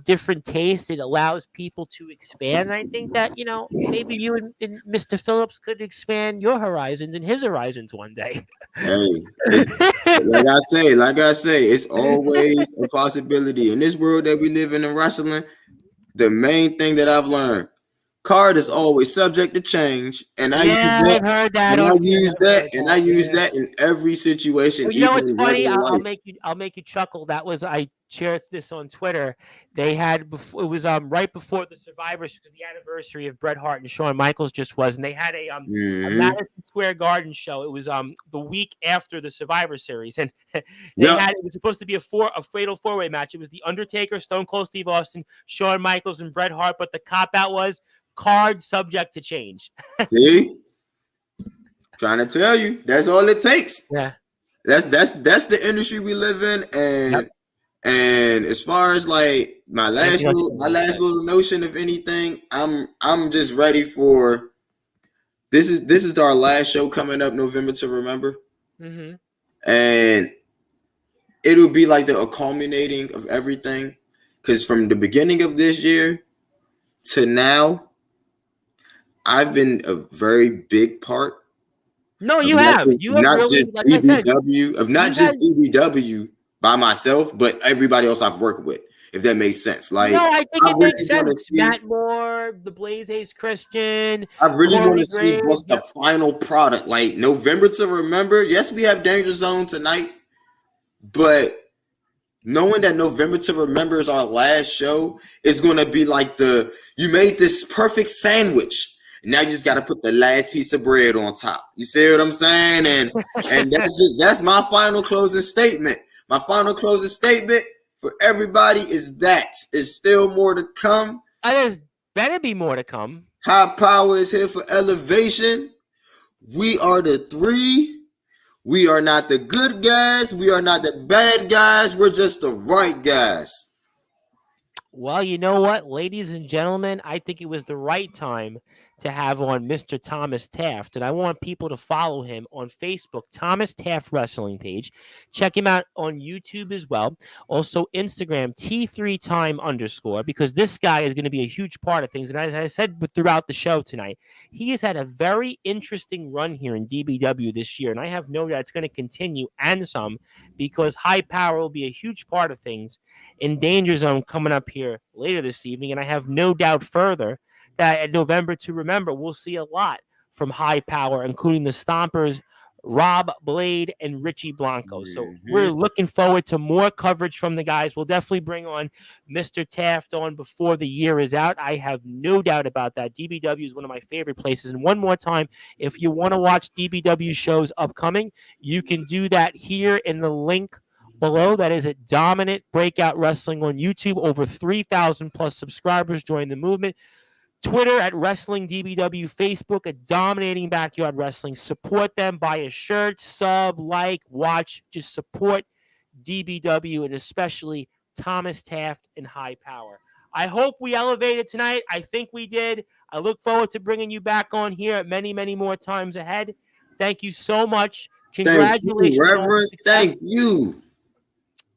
different tastes. It allows people people to expand. And I think that, maybe you and Mr. Phillips could expand your horizons and his horizons one day. Hey, like I say, it's always a possibility in this world that we live in wrestling. The main thing that I've learned, card is always subject to change, and I use that. I've heard that. And I use that, I use that in every situation, Well, even what's in funny? regular life. I'll make you chuckle. That was I shared this on Twitter. They had before it was right before the Survivors, because the anniversary of Bret Hart and Shawn Michaels just was, and they had a Madison Square Garden show. It was the week after the Survivor Series, and it was supposed to be a fatal 4-way match. It was the Undertaker, Stone Cold Steve Austin, Shawn Michaels, and Bret Hart. But the cop out was card subject to change. See, trying to tell you, that's all it takes. Yeah. That's the industry we live in, and as far as like my last little notion of anything, I'm just ready for this is our last show coming up, November to Remember, and it'll be like the culminating of everything, because from the beginning of this year to now, I've been a very big part. No, you have. You have not really, just like EBW, of not just EBW by myself, but everybody else I've worked with, if that makes sense. Like, no, I think it makes sense. Matt Moore, the Blaze Ace Christian. I really want to see what's the final product. Like, November to Remember. Yes, we have Danger Zone tonight, but knowing that November to Remember is our last show is going to be like you made this perfect sandwich. Now you just got to put the last piece of bread on top. You see what I'm saying? And that's my final closing statement. My final closing statement for everybody is that there's still more to come. There's better be more to come. High Power is here for elevation. We are the 3. We are not the good guys. We are not the bad guys. We're just the right guys. Well, you know what, ladies and gentlemen, I think it was the right time to have on Mr. Thomas Taft, and I want people to follow him on Facebook, Thomas Taft Wrestling page. Check him out on YouTube as well. Also, Instagram, T3time_, because this guy is going to be a huge part of things. And as I said throughout the show tonight, he has had a very interesting run here in DBW this year, and I have no doubt it's going to continue and some, because High Power will be a huge part of things in Danger Zone coming up here later this evening, and I have no doubt further that at November to Remember, we'll see a lot from High Power, including the Stompers, Rob Blade, and Richie Blanco. So we're looking forward to more coverage from the guys. We'll definitely bring on Mr. Taft on before the year is out. I have no doubt about that. DBW is one of my favorite places. And one more time, if you want to watch DBW shows upcoming, you can do that here in the link below. That is at Dominant Breakout Wrestling on YouTube. Over 3,000 plus subscribers join the movement. Twitter at Wrestling DBW, Facebook at Dominating Backyard Wrestling. Support them, buy a shirt, sub, like, watch, just support DBW, and especially Thomas Taft and High Power. I hope we elevated tonight. I think we did. I look forward to bringing you back on here many, many more times ahead. Thank you so much. Congratulations. Thank you, Reverend. Thank you.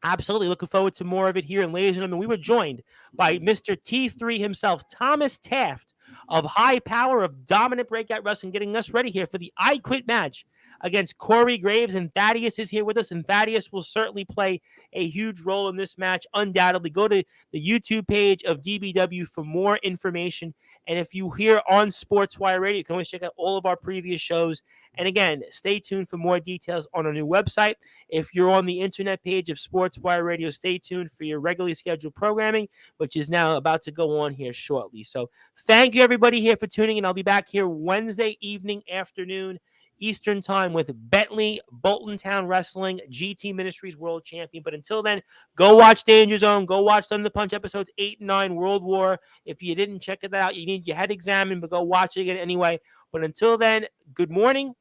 Absolutely. Looking forward to more of it here. And ladies and gentlemen, we were joined by Mr. T3 himself, Thomas Taft of High Power of Dominant Breakout Wrestling, getting us ready here for the I Quit match against Corey Graves. And Thaddeus is here with us, and Thaddeus will certainly play a huge role in this match, undoubtedly. Go to the YouTube page of DBW for more information. And if you hear on Sportswire Radio, you can always check out all of our previous shows. And again, stay tuned for more details on our new website. If you're on the internet page of Sportswire Radio, stay tuned for your regularly scheduled programming, which is now about to go on here shortly. So thank you, everybody, here for tuning in. I'll be back here Wednesday evening, afternoon, Eastern time with Bentley, Bolton Town Wrestling, GT Ministries World Champion. But until then, go watch Danger Zone. Go watch Thunder Punch episodes 8 and 9, World War. If you didn't check it out, you need your head examined, but go watch it again anyway. But until then, good morning,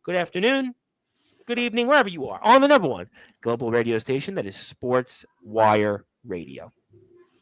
good afternoon, good evening, wherever you are, on the number one global radio station that is Sportswire Radio.